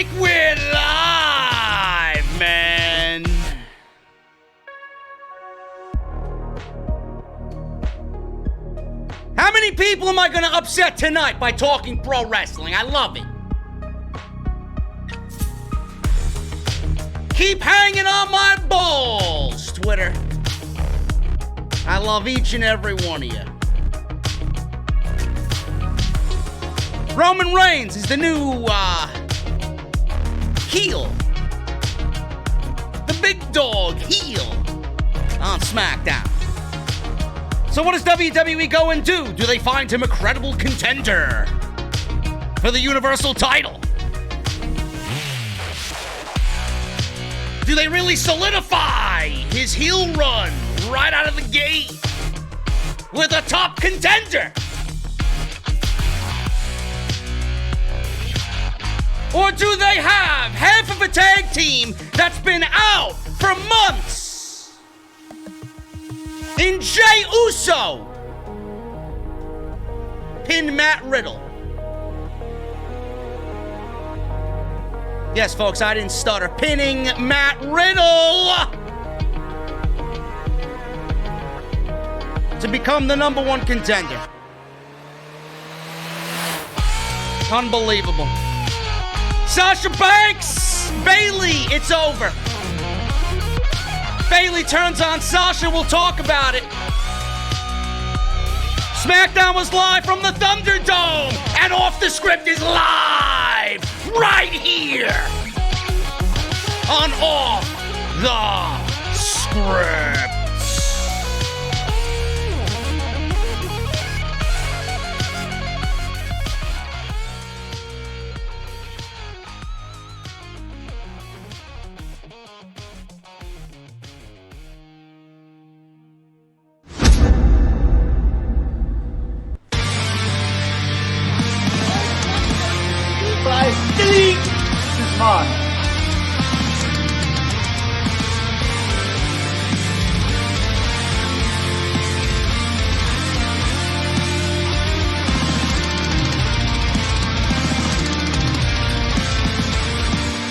think we're live, man. How many people am I going to upset tonight by talking pro wrestling? I love it. Keep hanging on my balls, Twitter. I love each and every one of you. Roman Reigns is the new heel. The big dog heel on SmackDown. So what does WWE go and do? Do they find him a credible contender for the Universal title? Do they really solidify his heel run right out of the gate with a top contender? Or do they have half of a tag team that's been out for months in JEY USO pin Matt Riddle? Yes, folks, I didn't stutter. Pinning Matt Riddle to become the number one contender. Unbelievable. Sasha Banks, Bayley, it's over. Bayley turns on Sasha, we'll talk about it. SmackDown was live from the Thunderdome, and Off the Script is live right here on Off the Script. Mine.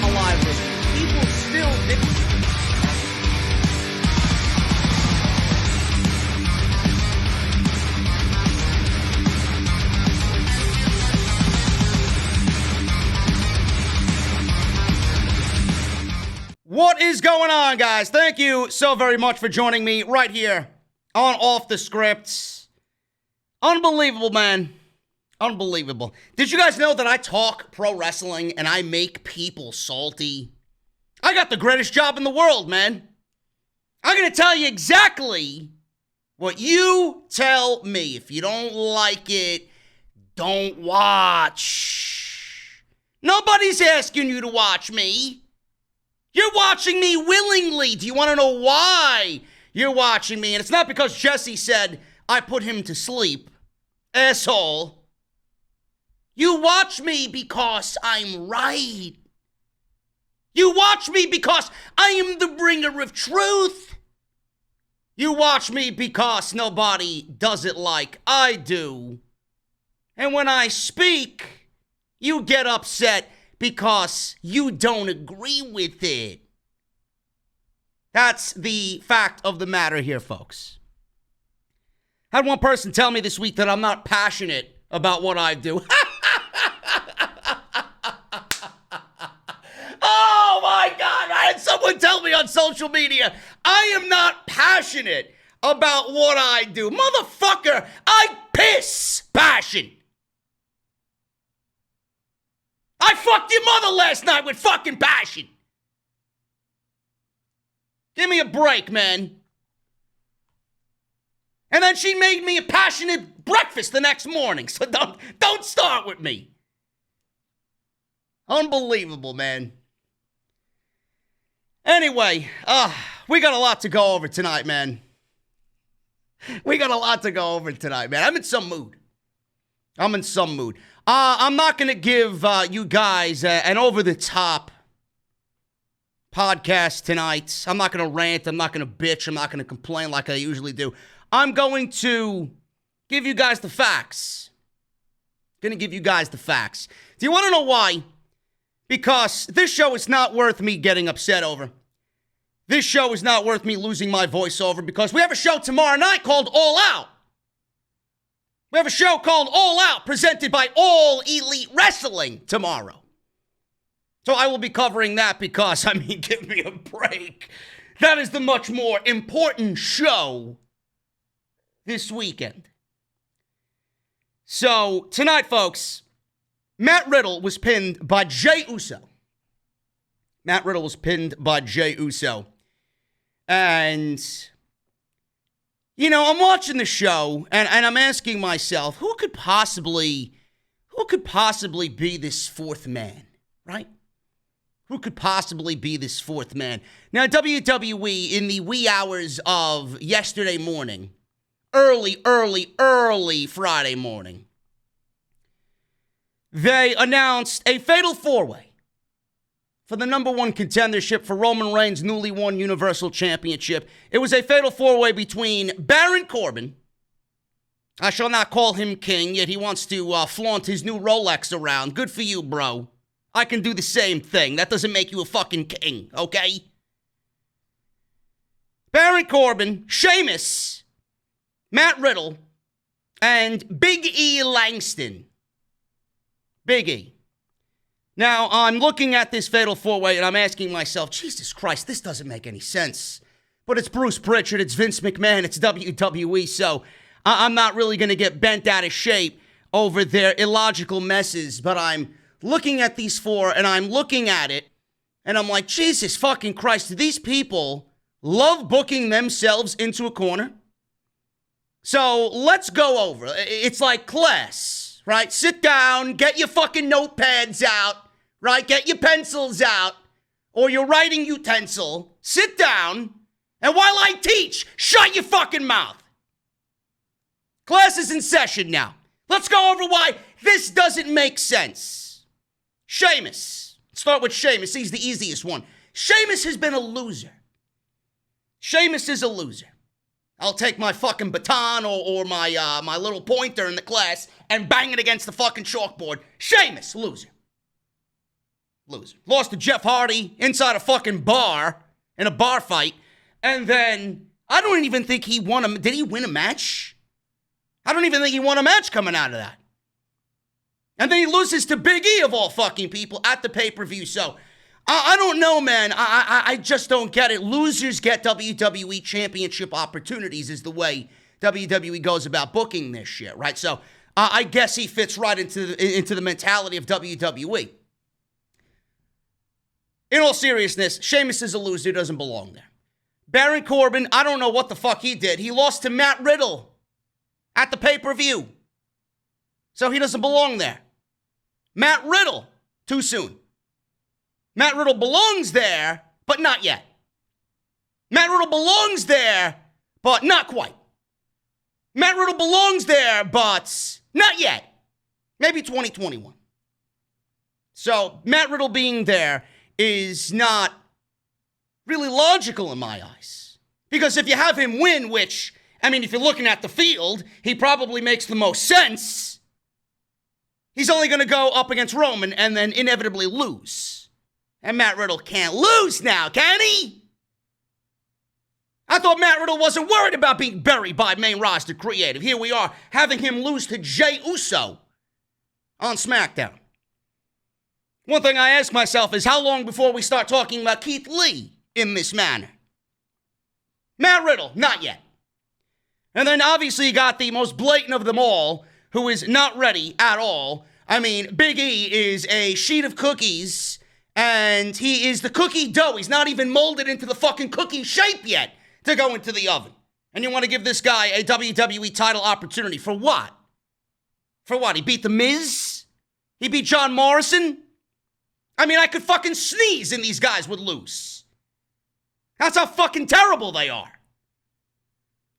Alive with it. People still What is going on, guys? Thank you so very much for joining me right here on Off the Scripts. Unbelievable, man. Unbelievable. Did you guys know that I talk pro wrestling and I make people salty? I got the greatest job in the world, man. I'm going to tell you exactly what you tell me. If you don't like it, don't watch. Nobody's asking you to watch me. You're watching me willingly. Do you want to know why you're watching me? And it's not because Jesse said I put him to sleep. Asshole. You watch me because I'm right. You watch me because I am the bringer of truth. You watch me because nobody does it like I do. And when I speak, you get upset because you don't agree with it. That's the fact of the matter here, folks. I had one person tell me this week that I'm not passionate about what I do. Oh my God, I had someone tell me on social media, I am not passionate about what I do. Motherfucker, I piss passion. I fucked your mother last night with fucking passion. Give me a break, man. And then she made me a passionate breakfast the next morning. So don't start with me. Unbelievable, man. Anyway, we got a lot to go over tonight, man. We got a lot to go over tonight, man. I'm in some mood. I'm not going to give you guys an over-the-top podcast tonight. I'm not going to rant. I'm not going to bitch. I'm not going to complain like I usually do. I'm going to give you guys the facts. Do you want to know why because this show is not worth me getting upset over. This show is not worth me losing my voice over, because we have a show tomorrow night called All Out. We have a show called All Out, presented by All Elite Wrestling tomorrow. So I will be covering that because, I mean, give me a break. That is the much more important show this weekend. So, tonight, folks, Matt Riddle was pinned by JEY USO. Matt Riddle was pinned by JEY USO. And, you know, I'm watching the show, and I'm asking myself, who could possibly be this fourth man, right? Who could possibly be this fourth man? Now, WWE, in the wee hours of yesterday morning, early Friday morning, they announced a fatal four-way for the number one contendership for Roman Reigns' newly won Universal Championship. It was a fatal four-way between Baron Corbin. I shall not call him king, yet he wants to flaunt his new Rolex around. Good for you, bro. I can do the same thing. That doesn't make you a fucking king, okay? Baron Corbin, Sheamus, Matt Riddle, and Big E Langston. Big E. Now, I'm looking at this fatal four-way, and I'm asking myself, Jesus Christ, this doesn't make any sense. But it's Bruce Pritchard, it's Vince McMahon, it's WWE, so I'm not really going to get bent out of shape over their illogical messes, but I'm looking at these four, and I'm looking at it, and I'm like, Jesus fucking Christ, do these people love booking themselves into a corner? So let's go over. It's like class, right? Sit down, get your fucking notepads out, right? Get your pencils out, or your writing utensil. Sit down, and while I teach, shut your fucking mouth. Class is in session now. Let's go over why this doesn't make sense. Sheamus. Start with Sheamus. He's the easiest one. Sheamus has been a loser. Sheamus is a loser. I'll take my fucking baton or my little pointer in the class and bang it against the fucking chalkboard. Sheamus, loser. Loser. Lost to Jeff Hardy inside a fucking bar in a bar fight. And then, I don't even think he won a... Did he win a match? I don't even think he won a match coming out of that. And then he loses to Big E, of all fucking people, at the pay-per-view. So, I don't know, man. I just don't get it. Losers get WWE championship opportunities is the way WWE goes about booking this shit, right? So, I guess he fits right into the mentality of WWE. In all seriousness, Sheamus is a loser, doesn't belong there. Baron Corbin, I don't know what the fuck he did. He lost to Matt Riddle at the pay-per-view. So he doesn't belong there. Matt Riddle, too soon. Matt Riddle belongs there, but not yet. Matt Riddle belongs there, but not quite. Matt Riddle belongs there, but not yet. Maybe 2021. So Matt Riddle being there is not really logical in my eyes. Because if you have him win, which, I mean, if you're looking at the field, he probably makes the most sense. He's only going to go up against Roman and then inevitably lose. And Matt Riddle can't lose now, can he? I thought Matt Riddle wasn't worried about being buried by main roster creative. Here we are, having him lose to JEY USO on SmackDown. One thing I ask myself is, how long before we start talking about Keith Lee in this manner? Matt Riddle, not yet. And then obviously you got the most blatant of them all, who is not ready at all. I mean, Big E is a sheet of cookies, and he is the cookie dough. He's not even molded into the fucking cookie shape yet to go into the oven. And you want to give this guy a WWE title opportunity. For what? For what? He beat The Miz? He beat John Morrison? I mean, I could fucking sneeze and these guys would lose. That's how fucking terrible they are.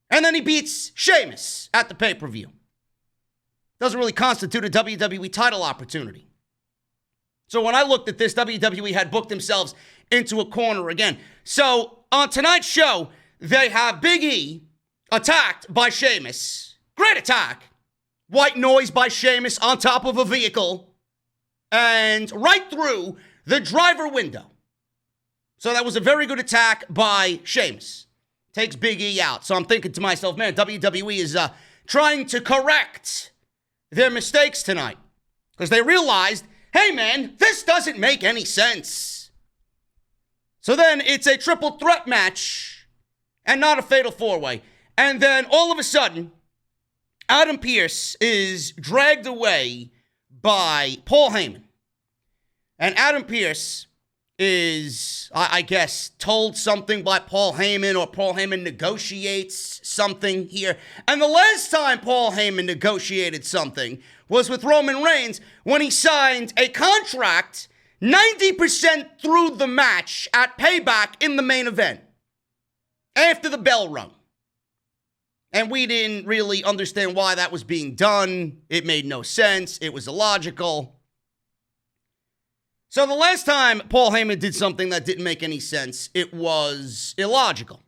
And then he beats Sheamus at the pay-per-view. Doesn't really constitute a WWE title opportunity. So when I looked at this, WWE had booked themselves into a corner again. So on tonight's show, they have Big E attacked by Sheamus. Great attack. White noise by Sheamus on top of a vehicle. And right through the driver window. So that was a very good attack by Sheamus. Takes Big E out. So I'm thinking to myself, man, WWE is trying to correct their mistakes tonight. Because they realized, hey, man, this doesn't make any sense. So then it's a triple threat match and not a fatal four-way. And then all of a sudden, Adam Pearce is dragged away by Paul Heyman. And Adam Pearce is, I guess, told something by Paul Heyman, or Paul Heyman negotiates something here. And the last time Paul Heyman negotiated something was with Roman Reigns when he signed a contract 90% through the match at Payback in the main event after the bell rung. And we didn't really understand why that was being done. It made no sense. It was illogical. So the last time Paul Heyman did something that didn't make any sense, it was illogical.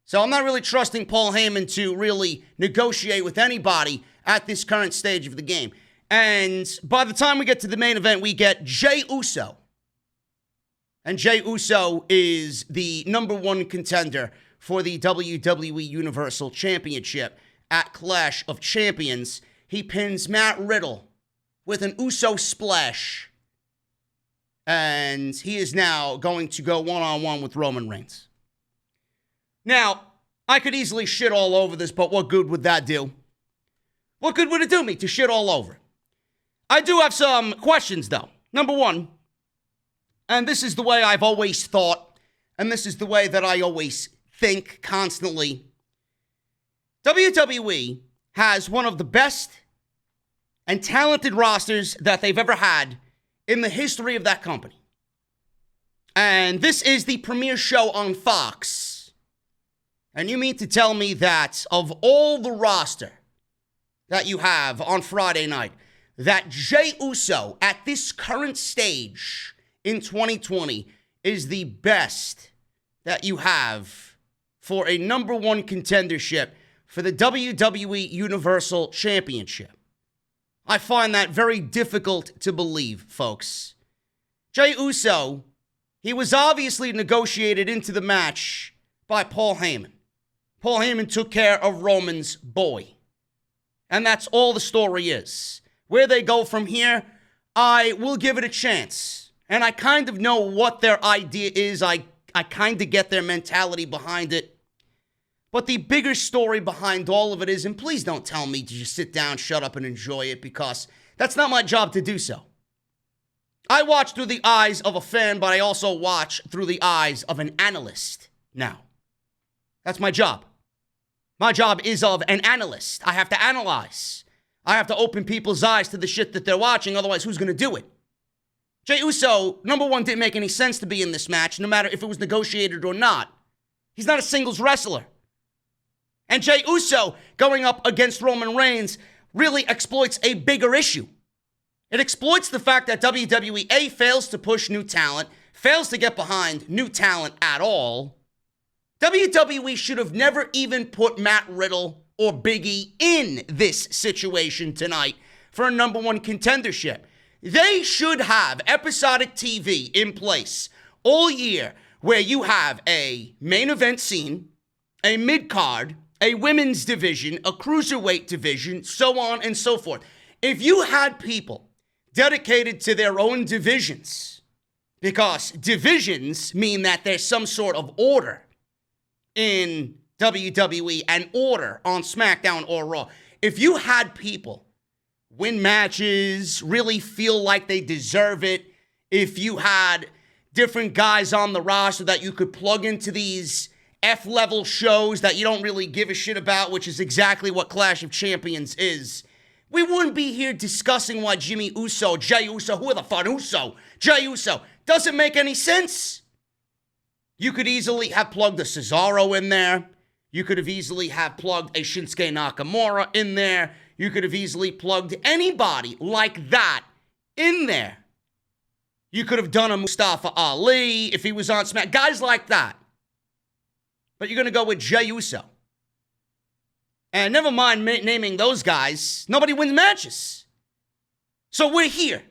So I'm not really trusting Paul Heyman to really negotiate with anybody at this current stage of the game. And by the time we get to the main event, we get JEY USO. And JEY USO is the number one contender for the WWE Universal Championship at Clash of Champions. He pins Matt Riddle with an Uso splash. And he is now going to go one-on-one with Roman Reigns. Now, I could easily shit all over this, but what good would that do? What good would it do me to shit all over? I do have some questions, though. Number one, and this is the way I've always thought, and this is the way that I always think constantly. WWE has one of the best and talented rosters that they've ever had in the history of that company. And this is the premiere show on Fox. And you mean to tell me that of all the roster that you have on Friday night, that JEY USO at this current stage in 2020 is the best that you have for a number one contendership for the WWE Universal Championship? I find that very difficult to believe, folks. JEY USO, he was obviously negotiated into the match by Paul Heyman. Paul Heyman took care of Roman's boy. And that's all the story is. Where they go from here, I will give it a chance. And I kind of know what their idea is. I kind of get their mentality behind it. But the bigger story behind all of it is, and please don't tell me to just sit down, shut up, and enjoy it, because that's not my job to do so. I watch through the eyes of a fan, but I also watch through the eyes of an analyst now. That's my job. My job is of an analyst. I have to analyze. I have to open people's eyes to the shit that they're watching, otherwise who's going to do it? JEY USO, number one, didn't make any sense to be in this match, no matter if it was negotiated or not. He's not a singles wrestler. And JEY USO going up against Roman Reigns really exploits a bigger issue. It exploits the fact that WWE, A, fails to push new talent, fails to get behind new talent at all. WWE should have never even put Matt Riddle or Big E in this situation tonight for a number one contendership. They should have episodic TV in place all year where you have a main event scene, a mid-card, a women's division, a cruiserweight division, so on and so forth. If you had people dedicated to their own divisions, because divisions mean that there's some sort of order in WWE and order on SmackDown or Raw. If you had people win matches, really feel like they deserve it, if you had different guys on the roster that you could plug into these F-level shows that you don't really give a shit about, which is exactly what Clash of Champions is, we wouldn't be here discussing why JEY USO, who the fuck, JEY USO, doesn't make any sense. You could easily have plugged a Cesaro in there. You could have easily have plugged a Shinsuke Nakamura in there. You could have easily plugged anybody like that in there. You could have done a Mustafa Ali if he was on SmackDown. Guys like that. But you're going to go with JEY USO. And never mind naming those guys. Nobody wins matches. So we're here.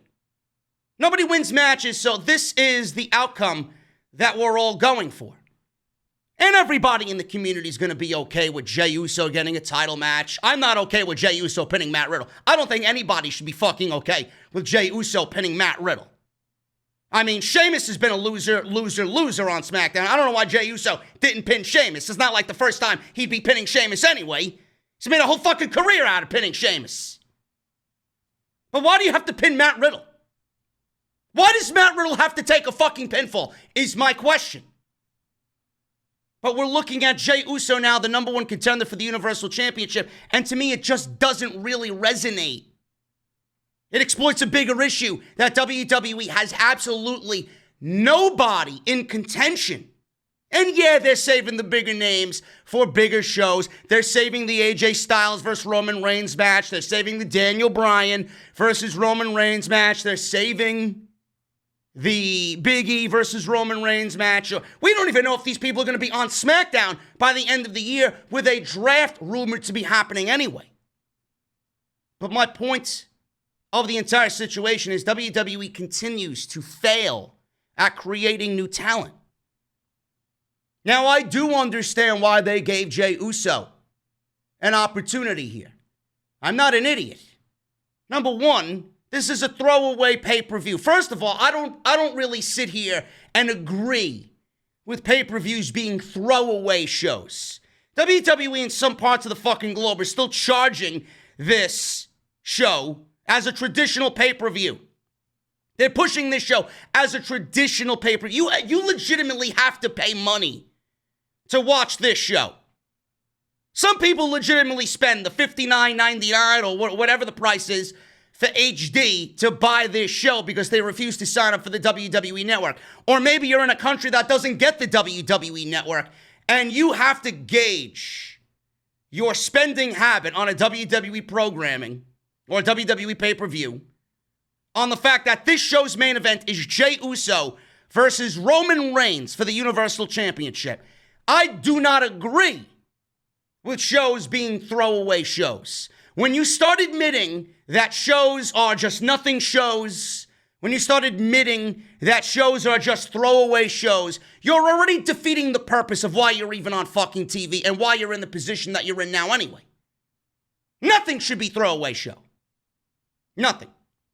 Nobody wins matches, so this is the outcome that we're all going for. And everybody in the community is going to be okay with Jey Uso getting a title match. I'm not okay with Jey Uso pinning Matt Riddle. I don't think anybody should be fucking okay with Jey Uso pinning Matt Riddle. I mean, Sheamus has been a loser on SmackDown. I don't know why Jey Uso didn't pin Sheamus. It's not like the first time he'd be pinning Sheamus anyway. He's made a whole fucking career out of pinning Sheamus. But why do you have to pin Matt Riddle? Why does Matt Riddle have to take a fucking pinfall, is my question. But we're looking at Jey Uso now, the number one contender for the Universal Championship, and to me, it just doesn't really resonate. It exploits a bigger issue that WWE has absolutely nobody in contention. And yeah, they're saving the bigger names for bigger shows. They're saving the AJ Styles versus Roman Reigns match. They're saving the Daniel Bryan versus Roman Reigns match. They're saving the Big E versus Roman Reigns match. We don't even know if these people are going to be on SmackDown by the end of the year with a draft rumored to be happening anyway. But my point of the entire situation is WWE continues to fail at creating new talent. Now, I do understand why they gave Jey Uso an opportunity here. I'm not an idiot. Number one, this is a throwaway pay-per-view. First of all, I don't really sit here and agree with pay-per-views being throwaway shows. WWE in some parts of the fucking globe are still charging this show as a traditional pay-per-view. They're pushing this show as a traditional pay-per-view. You legitimately have to pay money to watch this show. Some people legitimately spend the $59.99 or whatever the price is for HD to buy this show because they refuse to sign up for the WWE Network. Or maybe you're in a country that doesn't get the WWE Network and you have to gauge your spending habit on a WWE programming or WWE pay-per-view on the fact that this show's main event is Jey Uso versus Roman Reigns for the Universal Championship. I do not agree with shows being throwaway shows. When you start admitting that shows are just nothing shows, when you start admitting that shows are just throwaway shows, you're already defeating the purpose of why you're even on fucking TV and why you're in the position that you're in now anyway. Nothing should be throwaway show. Nothing.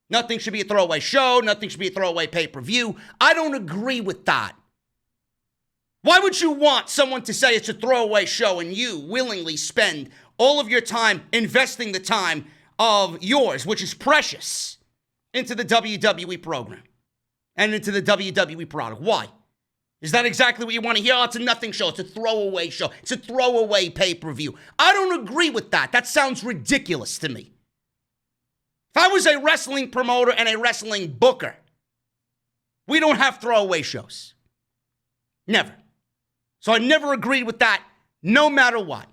Nothing should be a throwaway show. Nothing should be a throwaway pay-per-view. I don't agree with that. Why would you want someone to say it's a throwaway show and you willingly spend all of your time investing the time of yours, which is precious, into the WWE program and into the WWE product? Why? Is that exactly what you want to hear? Oh, it's a nothing show. It's a throwaway show. It's a throwaway pay-per-view. I don't agree with that. That sounds ridiculous to me. If I was a wrestling promoter and a wrestling booker, we don't have throwaway shows. Never. So I never agreed with that, no matter what.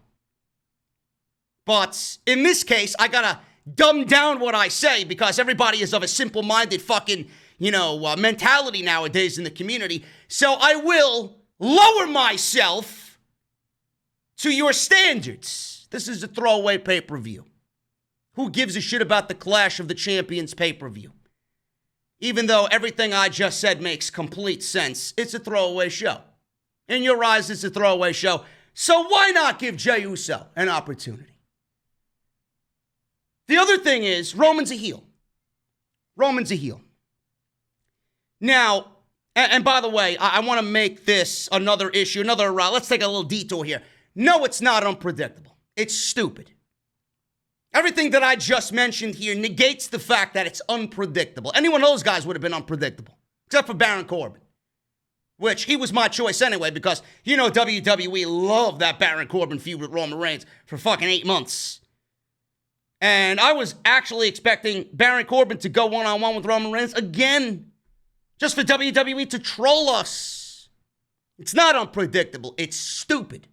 But in this case, I gotta dumb down what I say because everybody is of a simple-minded fucking, mentality nowadays in the community. So I will lower myself to your standards. This is a throwaway pay-per-view. Who gives a shit about the Clash of the Champions pay-per-view? Even though everything I just said makes complete sense, it's a throwaway show. In your eyes, it's a throwaway show. So why not give Jey Uso an opportunity? The other thing is, Roman's a heel. Roman's a heel. Now, and by the way, I want to make this another issue, let's take a little detour here. No, it's not unpredictable. It's stupid. Everything that I just mentioned here negates the fact that it's unpredictable. Any one of those guys would have been unpredictable, except for Baron Corbin, which he was my choice anyway because, WWE loved that Baron Corbin feud with Roman Reigns for fucking 8 months. And I was actually expecting Baron Corbin to go one-on-one with Roman Reigns again, just for WWE to troll us. It's not unpredictable. It's stupid.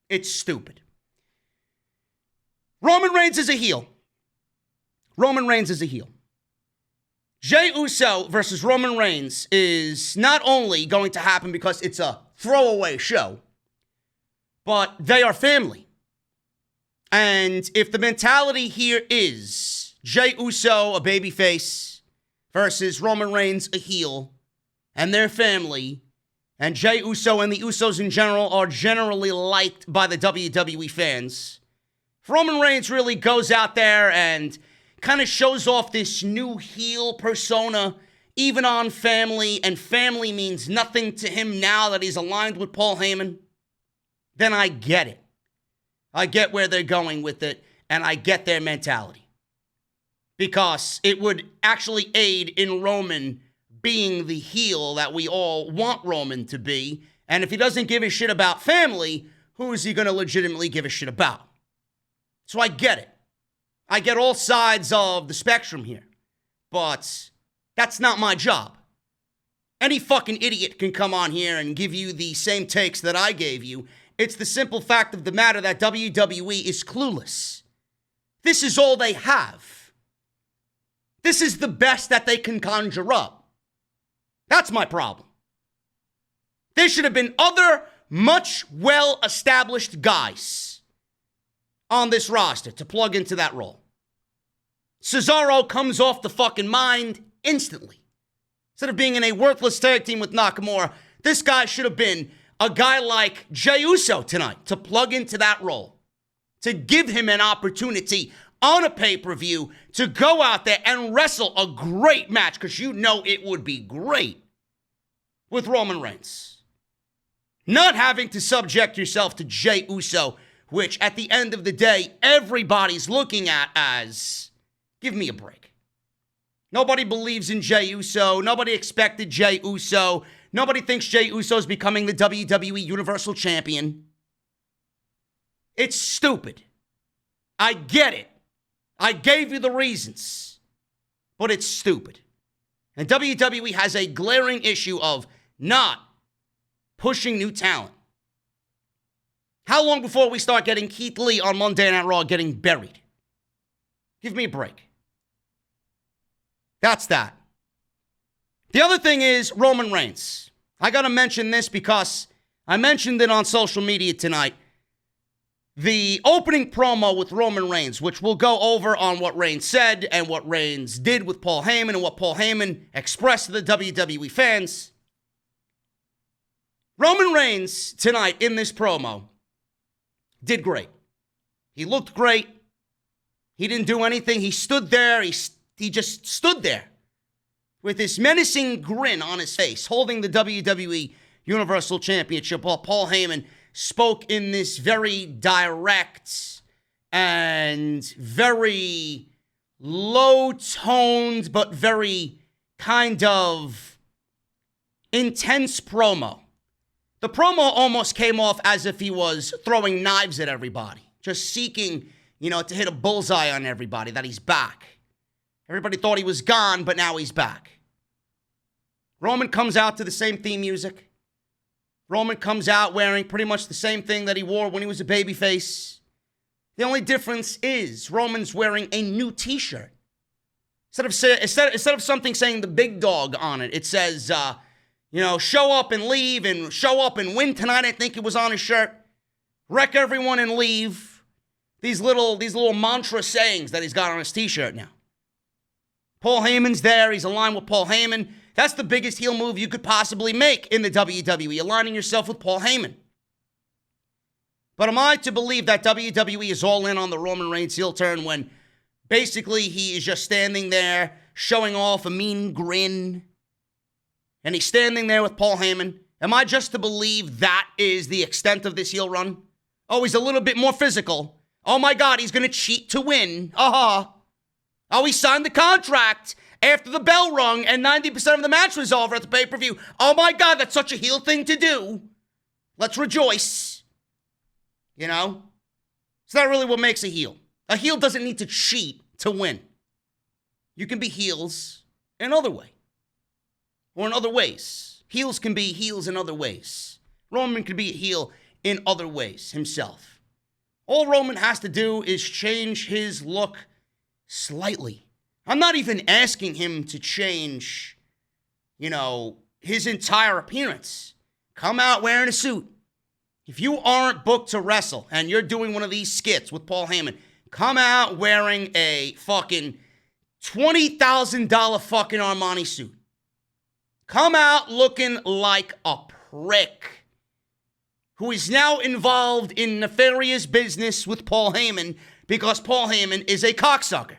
It's stupid. Roman Reigns is a heel. Roman Reigns is a heel. Jey Uso versus Roman Reigns is not only going to happen because it's a throwaway show, but they are family. And if the mentality here is Jey Uso, a babyface, versus Roman Reigns, a heel, and their family, and Jey Uso and the Usos in general are generally liked by the WWE fans. If Roman Reigns really goes out there and kind of shows off this new heel persona, even on family, and family means nothing to him now that he's aligned with Paul Heyman, then I get it. I get where they're going with it, and I get their mentality. Because it would actually aid in Roman being the heel that we all want Roman to be. And if he doesn't give a shit about family, who is he going to legitimately give a shit about? So I get it. I get all sides of the spectrum here. But that's not my job. Any fucking idiot can come on here and give you the same takes that I gave you. It's the simple fact of the matter that WWE is clueless. This is all they have. This is the best that they can conjure up. That's my problem. There should have been other much well-established guys on this roster to plug into that role. Cesaro comes off the fucking mind instantly. Instead of being in a worthless tag team with Nakamura, this guy should have been a guy like Jey Uso tonight to plug into that role, to give him an opportunity on a pay-per-view to go out there and wrestle a great match, because you know it would be great with Roman Reigns. Not having to subject yourself to Jey Uso, which at the end of the day, everybody's looking at as, give me a break. Nobody believes in Jey Uso. Nobody expected Jey Uso. Nobody thinks Jey Uso is becoming the WWE Universal Champion. It's stupid. I get it. I gave you the reasons, but it's stupid. And WWE has a glaring issue of not pushing new talent. How long before we start getting Keith Lee on Monday Night Raw getting buried? Give me a break. That's that. The other thing is Roman Reigns. I got to mention this because I mentioned it on social media tonight. The opening promo with Roman Reigns, which we'll go over on what Reigns said and what Reigns did with Paul Heyman and what Paul Heyman expressed to the WWE fans. Roman Reigns tonight in this promo did great. He looked great. He didn't do anything. He stood there. He just stood there with this menacing grin on his face, holding the WWE Universal Championship while Paul Heyman spoke in this very direct and very low-toned but very kind of intense promo. The promo almost came off as if he was throwing knives at everybody, just seeking, to hit a bullseye on everybody, that he's back. Everybody thought he was gone, but now he's back. Roman comes out to the same theme music. Roman comes out wearing pretty much the same thing that he wore when he was a babyface. The only difference is Roman's wearing a new t-shirt. Instead of something saying the big dog on it, it says, show up and leave and show up and win tonight, I think it was on his shirt. Wreck everyone and leave. These little mantra sayings that he's got on his t-shirt now. Paul Heyman's there. He's aligned with Paul Heyman. That's the biggest heel move you could possibly make in the WWE, aligning yourself with Paul Heyman. But am I to believe that WWE is all in on the Roman Reigns heel turn when basically he is just standing there showing off a mean grin and he's standing there with Paul Heyman? Am I just to believe that is the extent of this heel run? Oh, he's a little bit more physical. Oh my God, he's going to cheat to win. Oh, he signed the contract after the bell rung and 90% of the match was over at the pay-per-view. Oh my God, that's such a heel thing to do. Let's rejoice. So that's really what makes a heel. A heel doesn't need to cheat to win. You can be heels in other way. Or in other ways. Heels can be heels in other ways. Roman can be a heel in other ways himself. All Roman has to do is change his look slightly. I'm not even asking him to change, his entire appearance. Come out wearing a suit. If you aren't booked to wrestle and you're doing one of these skits with Paul Heyman, come out wearing a fucking $20,000 fucking Armani suit. Come out looking like a prick who is now involved in nefarious business with Paul Heyman because Paul Heyman is a cocksucker.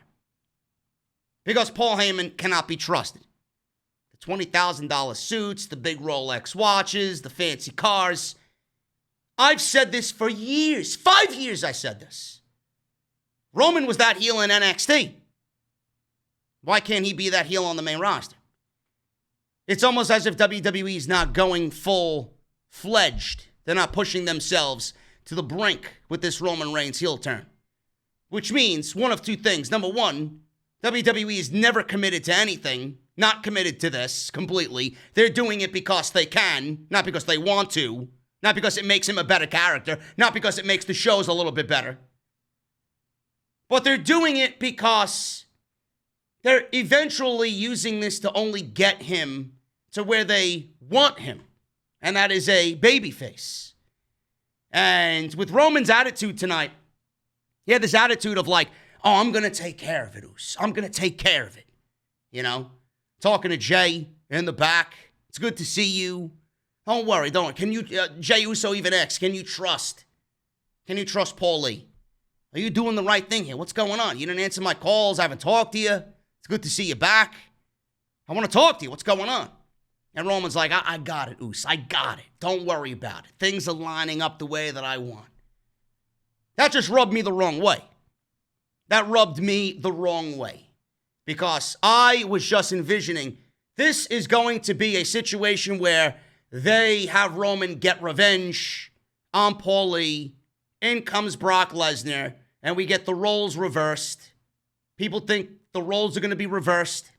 Because Paul Heyman cannot be trusted. The $20,000 suits, the big Rolex watches, the fancy cars. I've said this for years. 5 years I said this. Roman was that heel in NXT. Why can't he be that heel on the main roster? It's almost as if WWE is not going full-fledged. They're not pushing themselves to the brink with this Roman Reigns heel turn. Which means one of two things. Number one, WWE is never committed to anything. Not committed to this completely. They're doing it because they can, not because they want to. Not because it makes him a better character. Not because it makes the shows a little bit better. But they're doing it because they're eventually using this to only get him to where they want him. And that is a babyface. And with Roman's attitude tonight, he had this attitude of like, oh, I'm going to take care of it, Uso. I'm going to take care of it. You know? Talking to Jay in the back. It's good to see you. Don't worry. Can you, JEY USO even X, can you trust Paul Lee? Are you doing the right thing here? What's going on? You didn't answer my calls. I haven't talked to you. It's good to see you back. I want to talk to you. What's going on? And Roman's like, I got it, Uso. I got it. Don't worry about it. Things are lining up the way that I want. That just rubbed me the wrong way. That rubbed me the wrong way. Because I was just envisioning this is going to be a situation where they have Roman get revenge on Paul Lee. In comes Brock Lesnar, and we get the roles reversed. People think the roles are going to be reversed,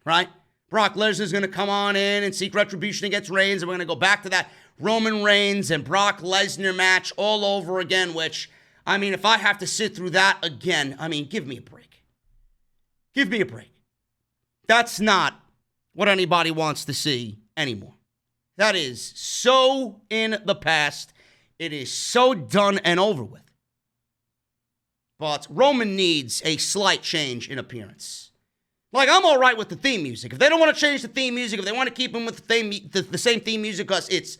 right? Brock Lesnar is going to come on in and seek retribution against Reigns, and we're going to go back to that Roman Reigns and Brock Lesnar match all over again, which, I mean, if I have to sit through that again, I mean, give me a break. Give me a break. That's not what anybody wants to see anymore. That is so in the past. It is so done and over with. But Roman needs a slight change in appearance. Like, I'm all right with the theme music. If they don't want to change the theme music, if they want to keep him with the same theme music, because it's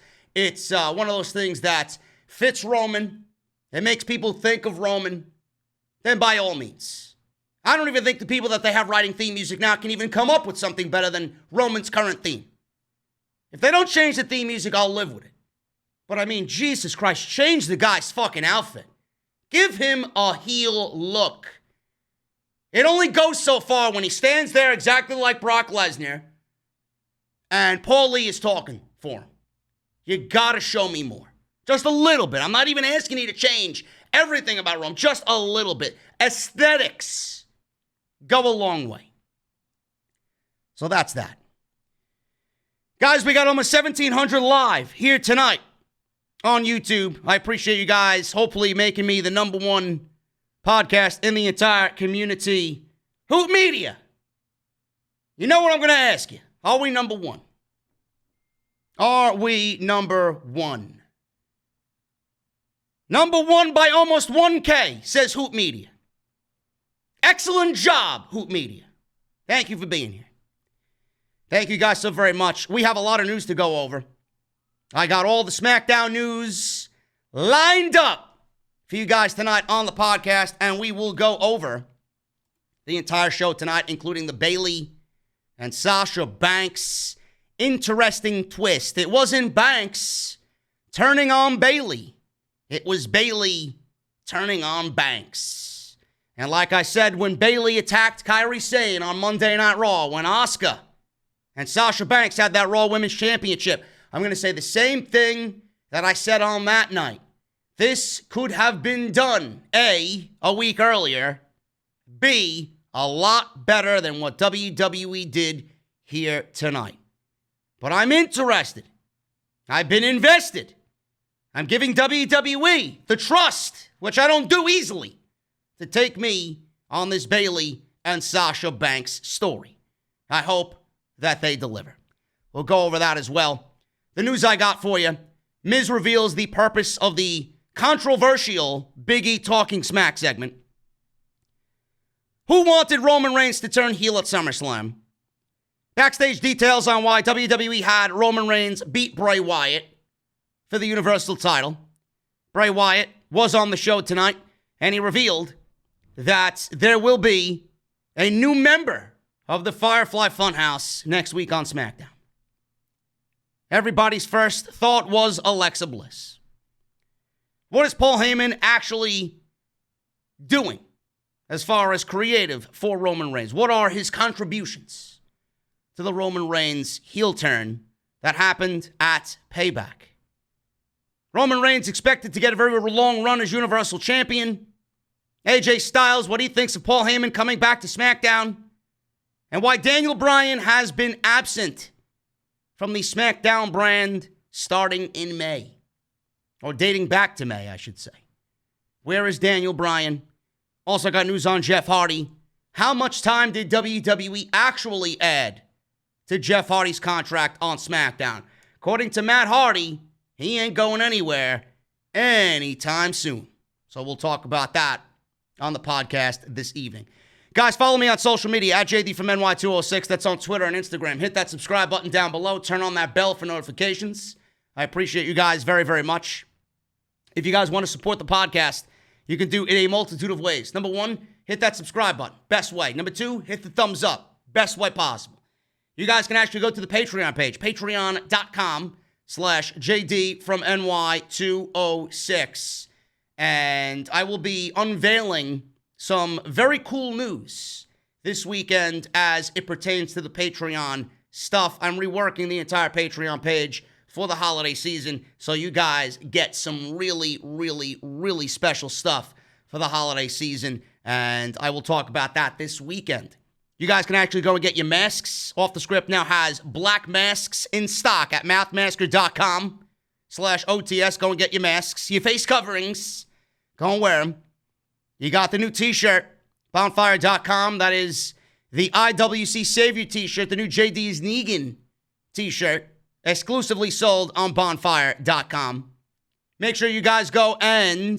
one of those things that fits Roman, it makes people think of Roman, then by all means. I don't even think the people that they have writing theme music now can even come up with something better than Roman's current theme. If they don't change the theme music, I'll live with it. But I mean, Jesus Christ, change the guy's fucking outfit. Give him a heel look. It only goes so far when he stands there exactly like Brock Lesnar and Paul Lee is talking for him. You gotta show me more. Just a little bit. I'm not even asking you to change everything about Rome. Just a little bit. Aesthetics go a long way. So that's that. Guys, we got almost 1,700 live here tonight on YouTube. I appreciate you guys hopefully making me the number one podcast in the entire community. Hoot Media. You know what I'm going to ask you? Are we number one? Are we number one? Number one by almost 1K, says Hoot Media. Excellent job, Hoot Media. Thank you for being here. Thank you guys so very much. We have a lot of news to go over. I got all the SmackDown news lined up for you guys tonight on the podcast, and we will go over the entire show tonight, including the Bayley and Sasha Banks interesting twist. It wasn't Banks turning on Bayley. It was Bayley turning on Banks. And like I said, when Bayley attacked Kairi Sane on Monday Night Raw, when Asuka and Sasha Banks had that Raw Women's Championship, I'm going to say the same thing that I said on that night. This could have been done, A, a week earlier, B, a lot better than what WWE did here tonight. But I'm interested. I've been invested. I'm giving WWE the trust, which I don't do easily, to take me on this Bayley and Sasha Banks story. I hope that they deliver. We'll go over that as well. The news I got for you, Miz reveals the purpose of the controversial Big E Talking Smack segment. Who wanted Roman Reigns to turn heel at SummerSlam? Backstage details on why WWE had Roman Reigns beat Bray Wyatt for the Universal title. Bray Wyatt was on the show tonight, and he revealed that there will be a new member of the Firefly Funhouse next week on SmackDown. Everybody's first thought was Alexa Bliss. What is Paul Heyman actually doing as far as creative for Roman Reigns? What are his contributions to the Roman Reigns heel turn that happened at Payback? Roman Reigns expected to get a very long run as Universal Champion. AJ Styles, what he thinks of Paul Heyman coming back to SmackDown. And why Daniel Bryan has been absent from the SmackDown brand starting in May. Or dating back to May, I should say. Where is Daniel Bryan? Also got news on Jeff Hardy. How much time did WWE actually add to Jeff Hardy's contract on SmackDown? According to Matt Hardy, he ain't going anywhere anytime soon. So we'll talk about that on the podcast this evening. Guys, follow me on social media at JD from NY206. That's on Twitter and Instagram. Hit that subscribe button down below. Turn on that bell for notifications. I appreciate you guys very, very much. If you guys want to support the podcast, you can do it a multitude of ways. Number one, hit that subscribe button. Best way. Number two, hit the thumbs up. Best way possible. You guys can actually go to the Patreon page, patreon.com/JD from NY206. And I will be unveiling some very cool news this weekend as it pertains to the Patreon stuff. I'm reworking the entire Patreon page for the holiday season, so you guys get some really, really, really special stuff for the holiday season, and I will talk about that this weekend. You guys can actually go and get your masks. Off the Script now has black masks in stock at mouthmasker.com/OTS. Go and get your masks, your face coverings. Go and wear them. You got the new t-shirt, bonfire.com. That is the IWC Savior t-shirt, the new JD's NEGAN t-shirt, exclusively sold on bonfire.com. Make sure you guys go and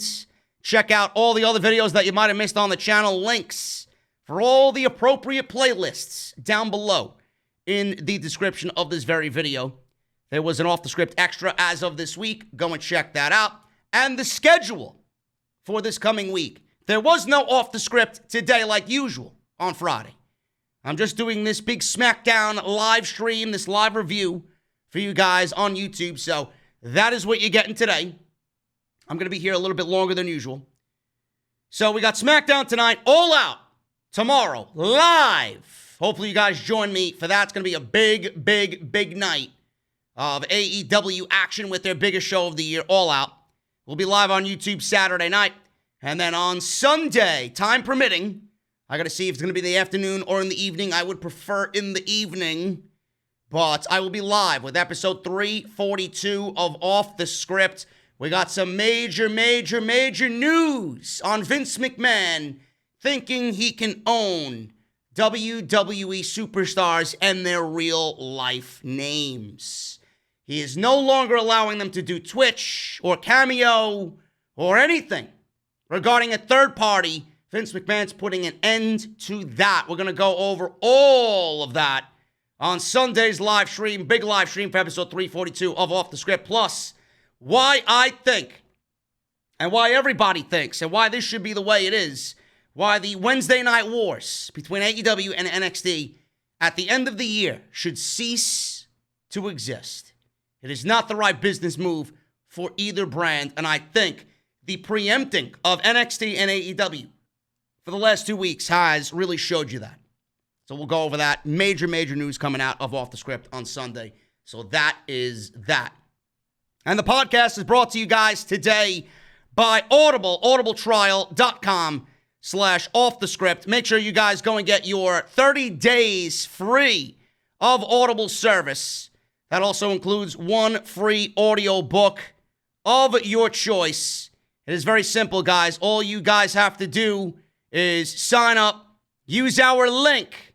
check out all the other videos that you might have missed on the channel. Links for all the appropriate playlists down below in the description of this very video. There was an Off the Script extra as of this week. Go and check that out. And the schedule for this coming week. There was no Off the Script today like usual on Friday. I'm just doing this big SmackDown live stream, this live review for you guys on YouTube. So that is what you're getting today. I'm going to be here a little bit longer than usual. So we got SmackDown tonight, All Out tomorrow, live. Hopefully you guys join me for that. It's going to be a big, big, big night of AEW action with their biggest show of the year, All Out. We'll be live on YouTube Saturday night. And then on Sunday, time permitting, I got to see if it's going to be in the afternoon or in the evening. I would prefer in the evening. But I will be live with episode 342 of Off the Script. We got some major news on Vince McMahon thinking he can own WWE superstars and their real life names. He is no longer allowing them to do Twitch or Cameo or anything regarding a third party. Vince McMahon's putting an end to that. We're going to go over all of that on Sunday's live stream, big live stream for episode 342 of Off the Script. Plus, why I think, and why everybody thinks, and why this should be the way it is, why the Wednesday Night Wars between AEW and NXT at the end of the year should cease to exist. It is not the right business move for either brand, and I think the preempting of NXT and AEW for the last 2 weeks has really showed you that. So we'll go over that. Major news coming out of Off the Script on Sunday. So that is that. And the podcast is brought to you guys today by Audible, audibletrial.com/offthescript. Make sure you guys go and get your 30 days free of Audible service. That also includes one free audio book of your choice. It is very simple, guys. All you guys have to do is sign up, use our link,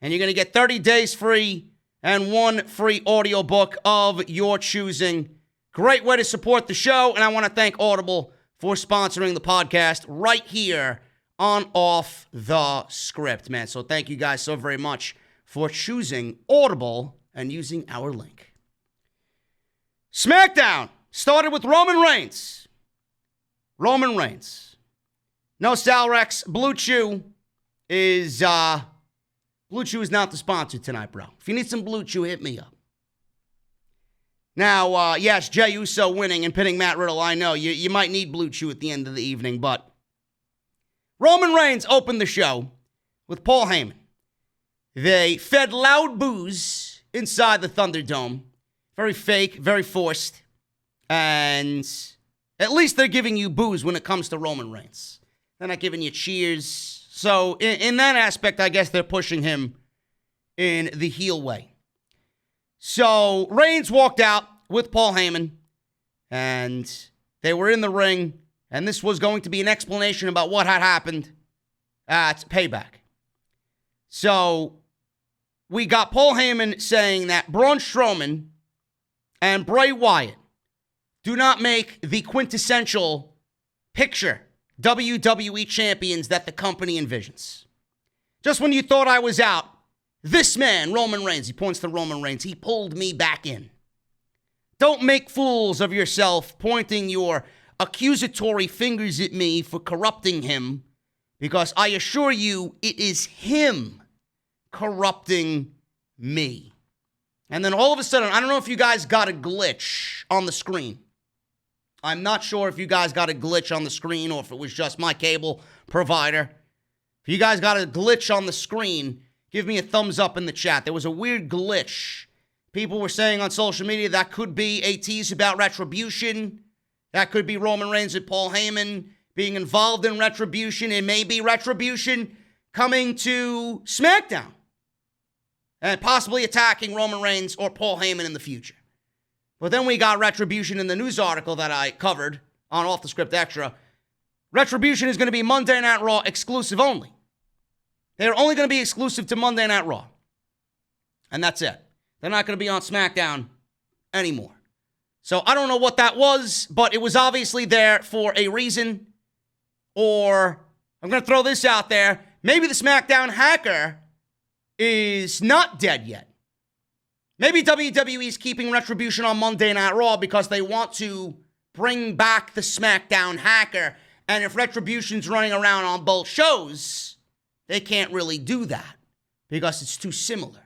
and you're going to get 30 days free and one free audio book of your choosing. Great way to support the show, and I want to thank Audible for sponsoring the podcast right here on Off the Script, man. So thank you guys so very much for choosing Audible and using our link. SmackDown started with Roman Reigns. Roman Reigns. No Salrex. Blue Chew is not the sponsor tonight, bro. If you need some Blue Chew, hit me up. Now, yes, JEY USO winning and pinning Matt Riddle. I know you might need Blue Chew at the end of the evening, but Roman Reigns opened the show with Paul Heyman. They fed loud boos inside the Thunderdome. Very fake, very forced. And at least they're giving you boos when it comes to Roman Reigns. They're not giving you cheers. So in that aspect, I guess they're pushing him in the heel way. So Reigns walked out with Paul Heyman, and they were in the ring, and this was going to be an explanation about what had happened at Payback. So we got Paul Heyman saying that Braun Strowman and Bray Wyatt do not make the quintessential picture WWE champions that the company envisions. Just when you thought I was out, this man, Roman Reigns, he points to Roman Reigns, he pulled me back in. Don't make fools of yourself pointing your accusatory fingers at me for corrupting him, because I assure you it is him corrupting me. And then all of a sudden, I don't know if you guys got a glitch on the screen. I'm not sure if you guys got a glitch on the screen or if it was just my cable provider. If you guys got a glitch on the screen, give me a thumbs up in the chat. There was a weird glitch. People were saying on social media that could be a tease about Retribution. That could be Roman Reigns and Paul Heyman being involved in Retribution. It may be Retribution coming to SmackDown and possibly attacking Roman Reigns or Paul Heyman in the future. But then we got Retribution in the news article that I covered on Off the Script Extra. Retribution is going to be Monday Night Raw exclusive only. They're only going to be exclusive to Monday Night Raw. And that's it. They're not going to be on SmackDown anymore. So I don't know what that was, but it was obviously there for a reason. Or I'm going to throw this out there. Maybe the SmackDown hacker is not dead yet. Maybe WWE is keeping Retribution on Monday Night Raw because they want to bring back the SmackDown hacker. And if Retribution's running around on both shows, they can't really do that because it's too similar.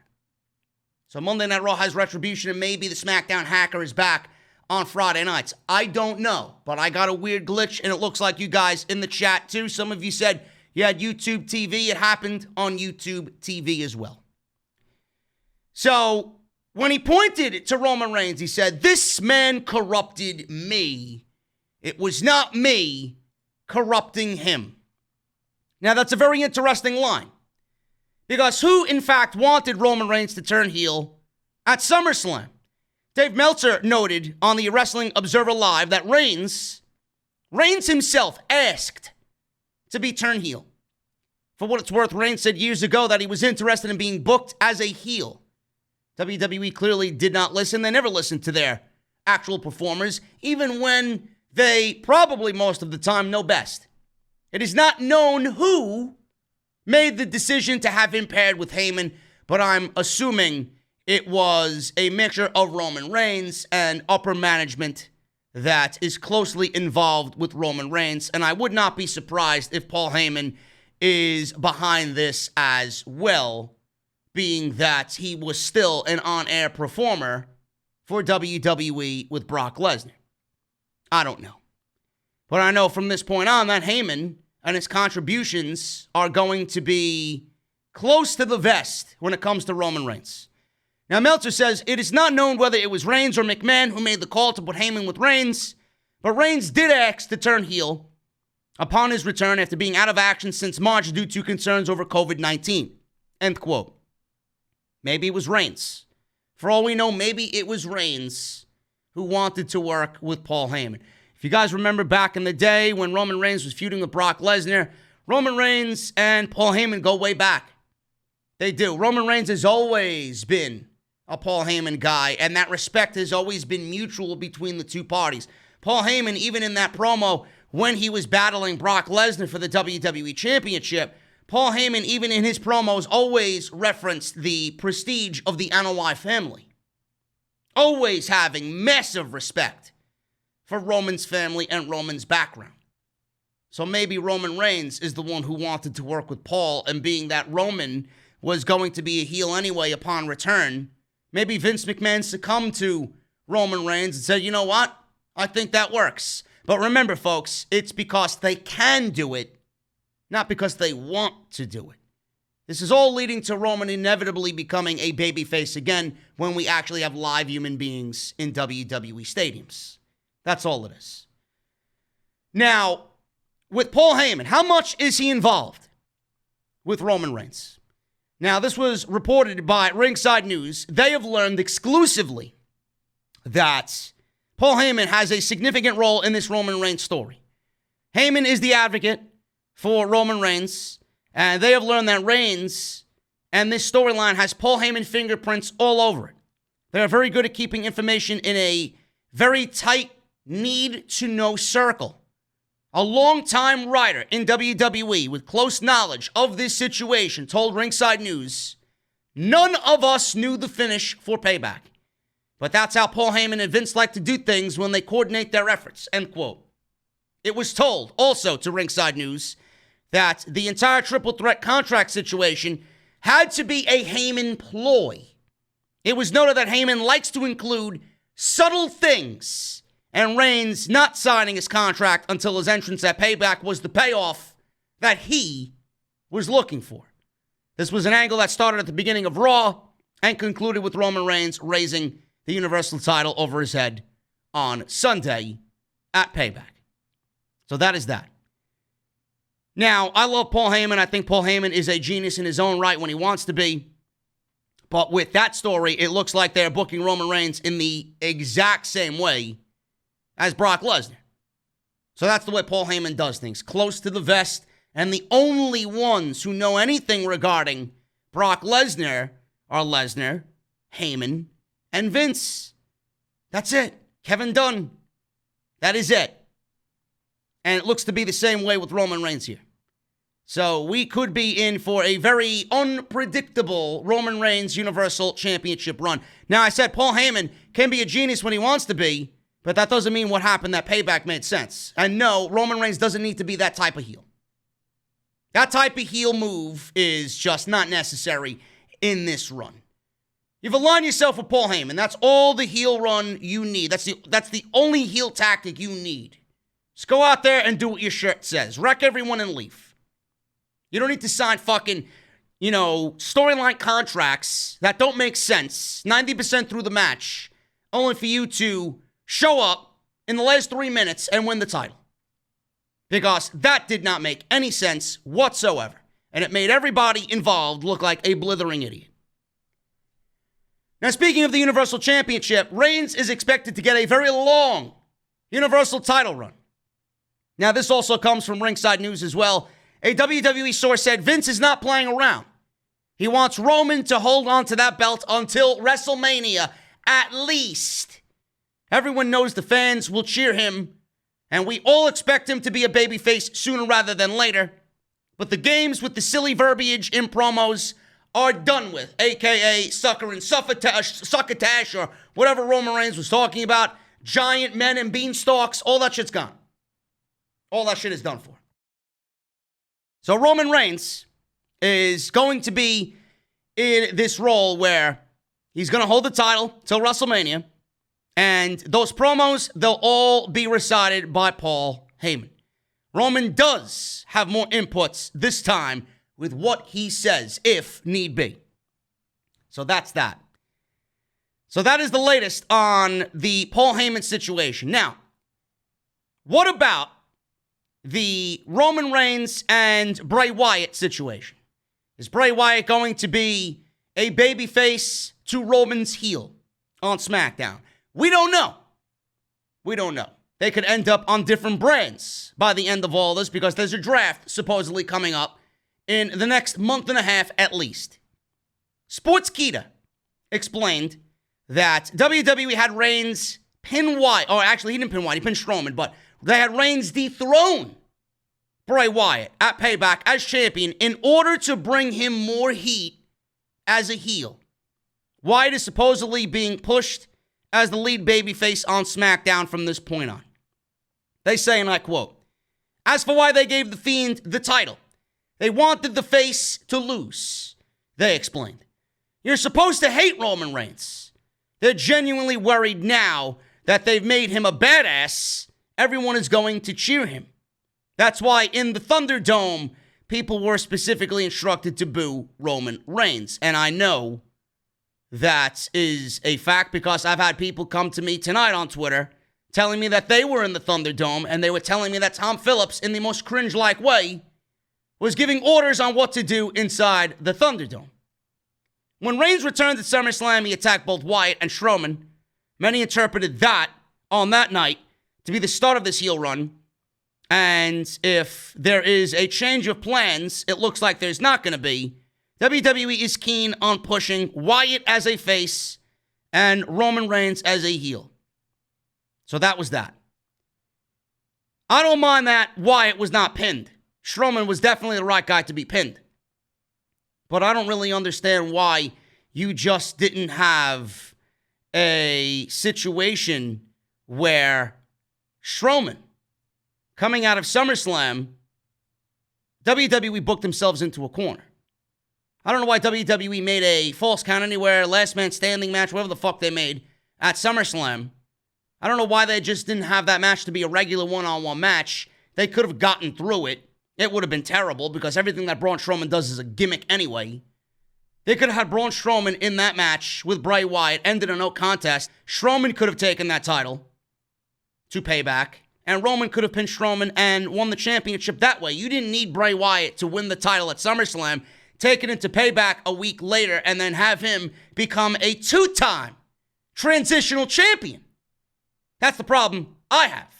So Monday Night Raw has Retribution, and maybe the SmackDown hacker is back on Friday nights. I don't know, but I got a weird glitch, and it looks like you guys in the chat too. Some of you said you had YouTube TV. It happened on YouTube TV as well. So when he pointed to Roman Reigns, he said, "This man corrupted me. It was not me corrupting him." Now, that's a very interesting line. Because who, in fact, wanted Roman Reigns to turn heel at SummerSlam? Dave Meltzer noted on the Wrestling Observer Live that Reigns himself asked to be turned heel. For what it's worth, Reigns said years ago that he was interested in being booked as a heel. WWE clearly did not listen. They never listened to their actual performers, even when they probably most of the time know best. It is not known who made the decision to have him paired with Heyman, but I'm assuming it was a mixture of Roman Reigns and upper management that is closely involved with Roman Reigns, and I would not be surprised if Paul Heyman is behind this as well, being that he was still an on-air performer for WWE with Brock Lesnar. I don't know. But I know from this point on that Heyman and his contributions are going to be close to the vest when it comes to Roman Reigns. Now, Meltzer says it is not known whether it was Reigns or McMahon who made the call to put Heyman with Reigns, but Reigns did ask to turn heel upon his return after being out of action since March due to concerns over COVID-19. End quote. Maybe it was Reigns. For all we know, maybe it was Reigns who wanted to work with Paul Heyman. If you guys remember back in the day when Roman Reigns was feuding with Brock Lesnar, Roman Reigns and Paul Heyman go way back. They do. Roman Reigns has always been a Paul Heyman guy, and that respect has always been mutual between the two parties. Paul Heyman, even in that promo when he was battling Brock Lesnar for the WWE Championship, Paul Heyman, even in his promos, always referenced the prestige of the NOI family. Always having massive respect for Roman's family and Roman's background. So maybe Roman Reigns is the one who wanted to work with Paul, and being that Roman was going to be a heel anyway upon return, maybe Vince McMahon succumbed to Roman Reigns and said, you know what? I think that works. But remember, folks, it's because they can do it, not because they want to do it. This is all leading to Roman inevitably becoming a babyface again when we actually have live human beings in WWE stadiums. That's all it is. Now, with Paul Heyman, how much is he involved with Roman Reigns? Now, this was reported by Ringside News. They have learned exclusively that Paul Heyman has a significant role in this Roman Reigns story. Heyman is the advocate for Roman Reigns, and they have learned that Reigns and this storyline has Paul Heyman fingerprints all over it. They are very good at keeping information in a very tight, need-to-know circle. A longtime writer in WWE with close knowledge of this situation told Ringside News, none of us knew the finish for Payback. But that's how Paul Heyman and Vince like to do things when they coordinate their efforts, end quote. It was told also to Ringside News that the entire triple threat contract situation had to be a Heyman ploy. It was noted that Heyman likes to include subtle things, and Reigns not signing his contract until his entrance at Payback was the payoff that he was looking for. This was an angle that started at the beginning of Raw and concluded with Roman Reigns raising the Universal title over his head on Sunday at Payback. So that is that. Now, I love Paul Heyman. I think Paul Heyman is a genius in his own right when he wants to be. But with that story, it looks like they're booking Roman Reigns in the exact same way as Brock Lesnar. So that's the way Paul Heyman does things. Close to the vest. And the only ones who know anything regarding Brock Lesnar are Lesnar, Heyman, and Vince. That's it. Kevin Dunn. That is it. And it looks to be the same way with Roman Reigns here. So we could be in for a very unpredictable Roman Reigns Universal Championship run. Now, I said Paul Heyman can be a genius when he wants to be, but that doesn't mean what happened at Payback made sense. And no, Roman Reigns doesn't need to be that type of heel. That type of heel move is just not necessary in this run. You've aligned yourself with Paul Heyman. That's all the heel run you need. That's the only heel tactic you need. Just go out there and do what your shirt says. Wreck everyone and leave. You don't need to sign fucking, storyline contracts that don't make sense 90% through the match, only for you to show up in the last 3 minutes and win the title. Because that did not make any sense whatsoever. And it made everybody involved look like a blithering idiot. Now, speaking of the Universal Championship, Reigns is expected to get a very long Universal title run. Now, this also comes from Ringside News as well. A WWE source said Vince is not playing around. He wants Roman to hold on to that belt until WrestleMania, at least. Everyone knows the fans will cheer him, and we all expect him to be a babyface sooner rather than later. But the games with the silly verbiage in promos are done with, a.k.a. sucker and succotash, or whatever Roman Reigns was talking about, giant men and beanstalks, all that shit's gone. All that shit is done for. So Roman Reigns is going to be in this role where he's going to hold the title till WrestleMania, and those promos, they'll all be recited by Paul Heyman. Roman does have more inputs this time with what he says, if need be. So that's that. So that is the latest on the Paul Heyman situation. Now, what about the Roman Reigns and Bray Wyatt situation? Is Bray Wyatt going to be a babyface to Roman's heel on SmackDown? We don't know. We don't know. They could end up on different brands by the end of all this because there's a draft supposedly coming up in the next month and a half at least. Sportskeeda explained that WWE had Reigns pin Wyatt. Oh, actually, he didn't pin Wyatt. He pinned Strowman. But They had Reigns dethrone Bray Wyatt at Payback as champion in order to bring him more heat as a heel. Wyatt is supposedly being pushed as the lead babyface on SmackDown from this point on. They say, and I quote, "As for why they gave The Fiend the title, they wanted the face to lose," they explained. "You're supposed to hate Roman Reigns. They're genuinely worried now that they've made him a badass. Everyone is going to cheer him. That's why in the Thunderdome, people were specifically instructed to boo Roman Reigns." And I know that is a fact because I've had people come to me tonight on Twitter telling me that they were in the Thunderdome and they were telling me that Tom Phillips, in the most cringe-like way, was giving orders on what to do inside the Thunderdome. When Reigns returned at SummerSlam, he attacked both Wyatt and Strowman. Many interpreted that, on that night, to be the start of this heel run. And if there is a change of plans, it looks like there's not going to be. WWE is keen on pushing Wyatt as a face and Roman Reigns as a heel. So that was that. I don't mind that Wyatt was not pinned. Strowman was definitely the right guy to be pinned. But I don't really understand why you just didn't have a situation where Strowman, coming out of SummerSlam, WWE booked themselves into a corner. I don't know why WWE made a Falls Count Anywhere, Last Man Standing match, whatever the fuck they made, at SummerSlam. I don't know why they just didn't have that match to be a regular one-on-one match. They could have gotten through it. It would have been terrible because everything that Braun Strowman does is a gimmick anyway. They could have had Braun Strowman in that match with Bray Wyatt, ended a no contest. Strowman could have taken that title to Payback, and Roman could have pinned Strowman and won the championship that way. You didn't need Bray Wyatt to win the title at SummerSlam, take it into Payback a week later, and then have him become a two-time transitional champion. That's the problem I have.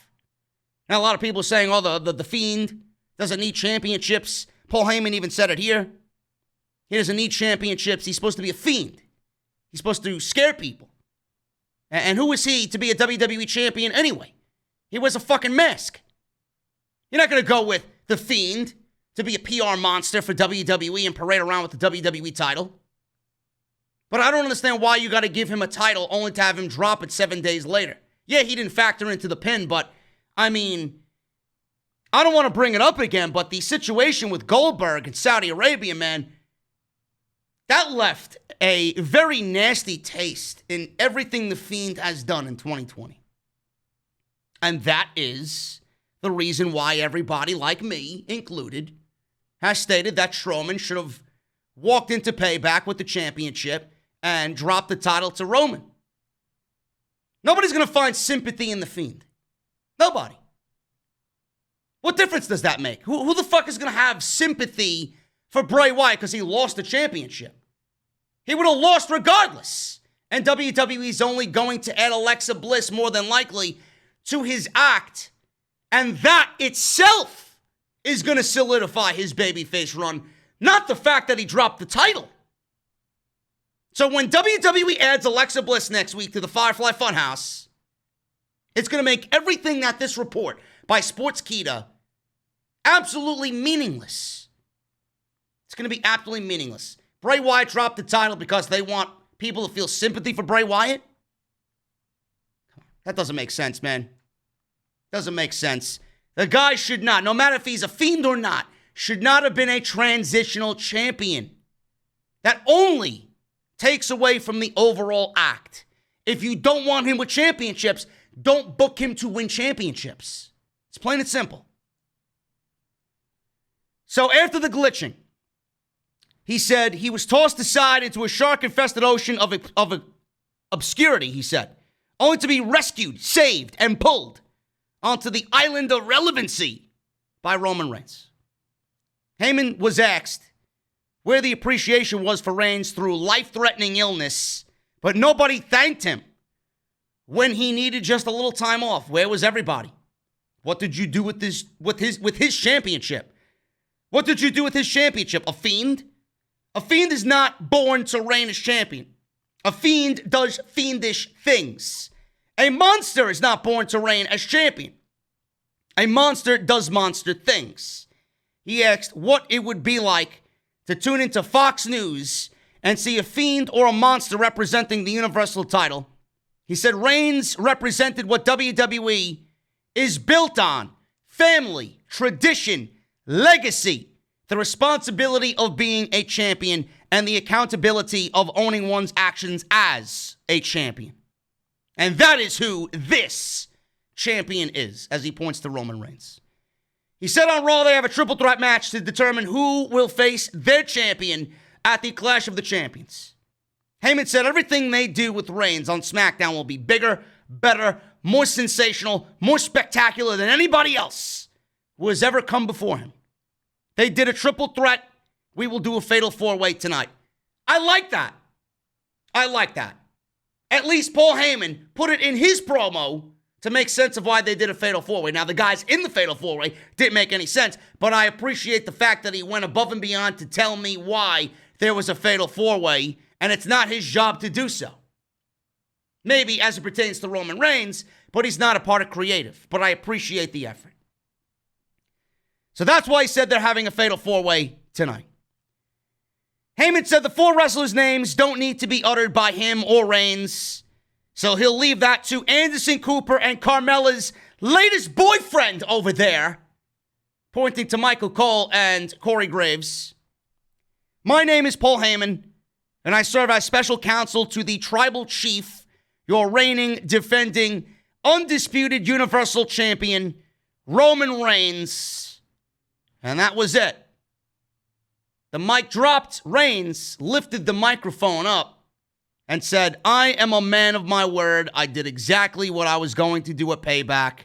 Now, a lot of people are saying, oh, the Fiend doesn't need championships. Paul Heyman even said it here. He doesn't need championships. He's supposed to be a fiend. He's supposed to scare people. And who is he to be a WWE champion anyway? He wears a fucking mask. You're not going to go with the Fiend to be a PR monster for WWE and parade around with the WWE title. But I don't understand why you got to give him a title only to have him drop it 7 days later. Yeah, he didn't factor into the pin, but I mean, I don't want to bring it up again, but the situation with Goldberg in Saudi Arabia, man, that left a very nasty taste in everything The Fiend has done in 2020. And that is the reason why everybody, like me included, has stated that Strowman should have walked into Payback with the championship and dropped the title to Roman. Nobody's going to find sympathy in The Fiend. Nobody. What difference does that make? Who the fuck is going to have sympathy for Bray Wyatt because he lost the championship? He would have lost regardless. And WWE's only going to add Alexa Bliss more than likely to his act. And that itself is going to solidify his babyface run, not the fact that he dropped the title. So when WWE adds Alexa Bliss next week to the Firefly Funhouse, it's going to make everything that this report by Sportskeeda absolutely meaningless. It's going to be absolutely meaningless. Bray Wyatt dropped the title because they want people to feel sympathy for Bray Wyatt? That doesn't make sense, man. Doesn't make sense. The guy should not, no matter if he's a fiend or not, should not have been a transitional champion. That only takes away from the overall act. If you don't want him with championships, don't book him to win championships. It's plain and simple. So after the glitching, he said he was tossed aside into a shark-infested ocean of obscurity, he said, only to be rescued, saved, and pulled onto the island of relevancy by Roman Reigns. Heyman was asked where the appreciation was for Reigns through life-threatening illness, but nobody thanked him when he needed just a little time off. Where was everybody? What did you do with his championship? What did you do with his championship? A fiend? A fiend is not born to reign as champion. A fiend does fiendish things. A monster is not born to reign as champion. A monster does monster things. He asked what it would be like to tune into Fox News and see a fiend or a monster representing the Universal title. He said Reigns represented what WWE is built on: family, tradition, legacy, the responsibility of being a champion, and the accountability of owning one's actions as a champion. And that is who this champion is, as he points to Roman Reigns. He said on Raw they have a triple threat match to determine who will face their champion at the Clash of the Champions. Heyman said everything they do with Reigns on SmackDown will be bigger, better, more sensational, more spectacular than anybody else who has ever come before him. They did a triple threat. We will do a fatal four-way tonight. I like that. I like that. At least Paul Heyman put it in his promo to make sense of why they did a fatal four-way. Now, the guys in the fatal four-way didn't make any sense, but I appreciate the fact that he went above and beyond to tell me why there was a fatal four-way, and it's not his job to do so. Maybe as it pertains to Roman Reigns, but he's not a part of creative. But I appreciate the effort. So that's why he said they're having a fatal four-way tonight. Heyman said the four wrestlers' names don't need to be uttered by him or Reigns, so he'll leave that to Anderson Cooper and Carmella's latest boyfriend over there, pointing to Michael Cole and Corey Graves. My name is Paul Heyman, and I serve as special counsel to the tribal chief, your reigning, defending, undisputed Universal Champion, Roman Reigns. And that was it. The mic dropped. Reigns lifted the microphone up and said, I am a man of my word. I did exactly what I was going to do at Payback.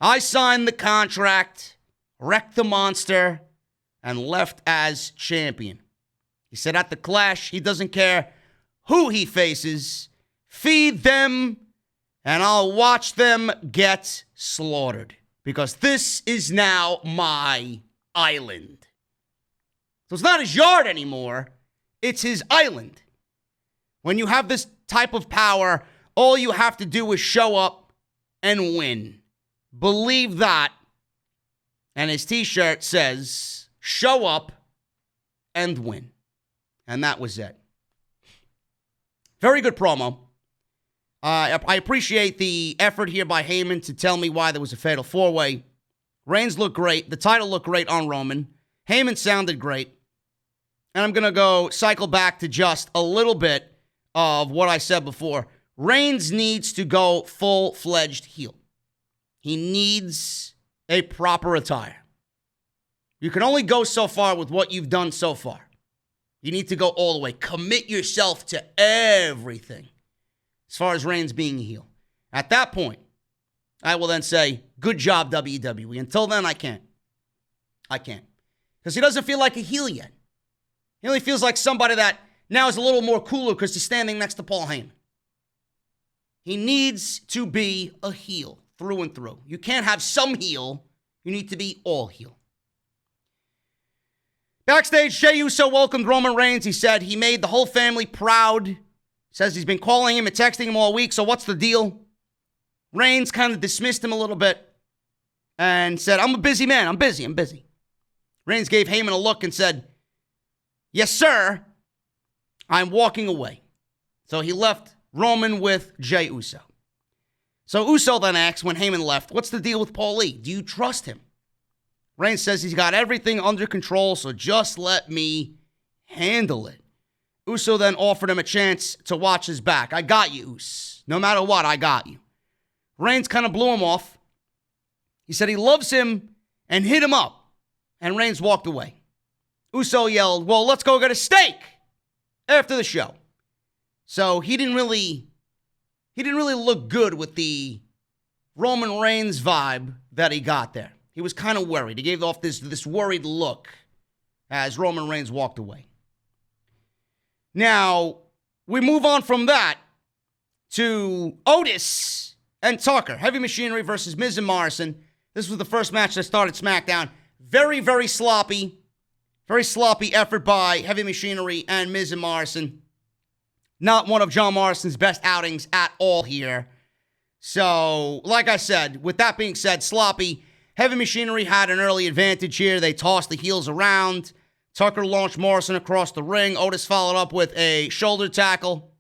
I signed the contract, wrecked the monster, and left as champion. He said at the Clash, he doesn't care who he faces. Feed them, and I'll watch them get slaughtered. Because this is now my island. So it's not his yard anymore. It's his island. When you have this type of power, all you have to do is show up and win. Believe that. And his t-shirt says, show up and win. And that was it. Very good promo. I appreciate the effort here by Heyman to tell me why there was a fatal four-way. Reigns looked great. The title looked great on Roman. Heyman sounded great. And I'm going to go cycle back to just a little bit of what I said before. Reigns needs to go full-fledged heel. He needs a proper attire. You can only go so far with what you've done so far. You need to go all the way. Commit yourself to everything as far as Reigns being a heel. At that point, I will then say, good job, WWE. Until then, I can't. Because he doesn't feel like a heel yet. He only feels like somebody that now is a little more cooler because he's standing next to Paul Heyman. He needs to be a heel through and through. You can't have some heel. You need to be all heel. Backstage, JEY USO welcomed Roman Reigns. He said he made the whole family proud. Says he's been calling him and texting him all week, so what's the deal? Reigns kind of dismissed him a little bit and said, I'm a busy man. I'm busy. Reigns gave Heyman a look and said, yes, sir. I'm walking away. So he left Roman with JEY USO. So Uso then asks when Heyman left, what's the deal with Paul Lee? Do you trust him? Reigns says he's got everything under control, so just let me handle it. Uso then offered him a chance to watch his back. I got you, Us. No matter what, I got you. Reigns kind of blew him off. He said he loves him and hit him up. And Reigns walked away. Uso yelled, well, let's go get a steak after the show. So he didn't really look good with the Roman Reigns vibe that he got there. He was kind of worried. He gave off this worried look as Roman Reigns walked away. Now, we move on from that to Otis and Tucker. Heavy Machinery versus Miz and Morrison. This was the first match that started SmackDown. Very, very sloppy. Very sloppy effort by Heavy Machinery and Miz and Morrison. Not one of John Morrison's best outings at all here. So, like I said, with that being said, sloppy. Heavy Machinery had an early advantage here. They tossed the heels around. Tucker launched Morrison across the ring. Otis followed up with a shoulder tackle.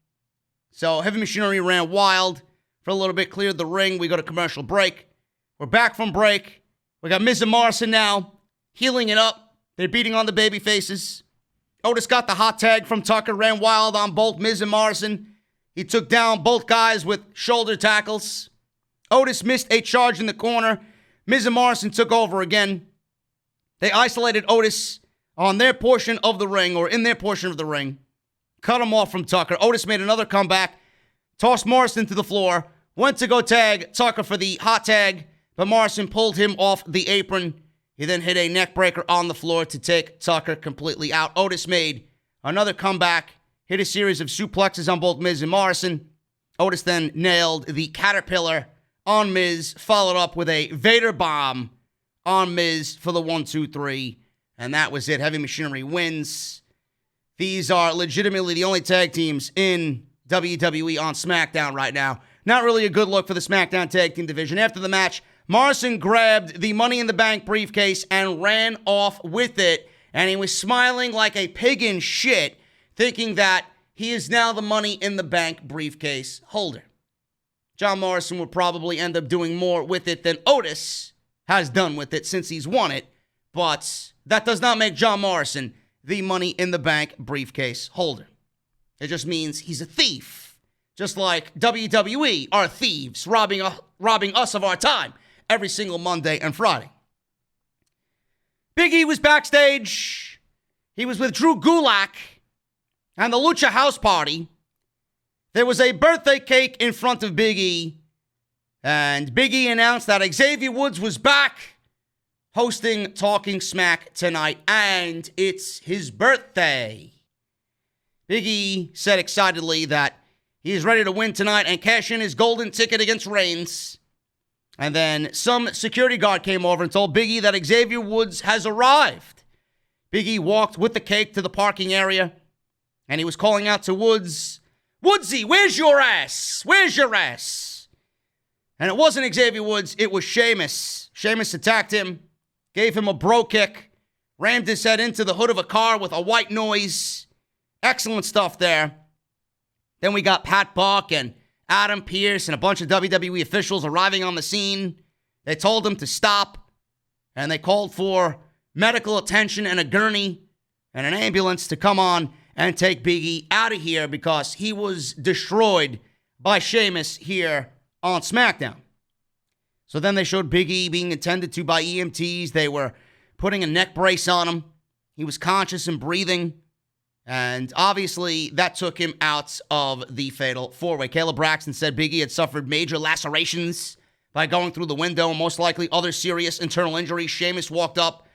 So, Heavy Machinery ran wild for a little bit, cleared the ring. We go to commercial break. We're back from break. We got Miz and Morrison now, healing it up. They're beating on the baby faces. Otis got the hot tag from Tucker, ran wild on both Miz and Morrison. He took down both guys with shoulder tackles. Otis missed a charge in the corner. Miz and Morrison took over again. They isolated Otis on their portion of the ring, or in their portion of the ring. Cut him off from Tucker. Otis made another comeback. Tossed Morrison to the floor. Went to go tag Tucker for the hot tag, but Morrison pulled him off the apron. He then hit a neck breaker on the floor to take Tucker completely out. Otis made another comeback. Hit a series of suplexes on both Miz and Morrison. Otis then nailed the Caterpillar on Miz, followed up with a Vader bomb on Miz for the 1-2-3. And that was it. Heavy Machinery wins. These are legitimately the only tag teams in WWE on SmackDown right now. Not really a good look for the SmackDown tag team division. After the match, Morrison grabbed the Money in the Bank briefcase and ran off with it. And he was smiling like a pig in shit, thinking that he is now the Money in the Bank briefcase holder. John Morrison would probably end up doing more with it than Otis has done with it since he's won it. But that does not make John Morrison the Money in the Bank briefcase holder. It just means he's a thief. Just like WWE are thieves, robbing us of our time every single Monday and Friday. Big E was backstage. He was with Drew Gulak and the Lucha House Party. There was a birthday cake in front of Big E, and Big E announced that Xavier Woods was back hosting Talking Smack tonight, and it's his birthday. Big E said excitedly that he is ready to win tonight and cash in his golden ticket against Reigns. And then some security guard came over and told Big E that Xavier Woods has arrived. Big E walked with the cake to the parking area, and he was calling out to Woods, "Woodsy, where's your ass? Where's your ass?" And it wasn't Xavier Woods, it was Sheamus. Sheamus attacked him, gave him a bro kick, rammed his head into the hood of a car with a white noise. Excellent stuff there. Then we got Pat Buck and Adam Pearce and a bunch of WWE officials arriving on the scene. They told him to stop, and they called for medical attention and a gurney and an ambulance to come on and take Big E out of here because he was destroyed by Sheamus here on SmackDown. So then they showed Big E being attended to by EMTs. They were putting a neck brace on him. He was conscious and breathing. And obviously, that took him out of the fatal four-way. Caleb Braxton said Big E had suffered major lacerations by going through the window and most likely other serious internal injuries. Sheamus walked up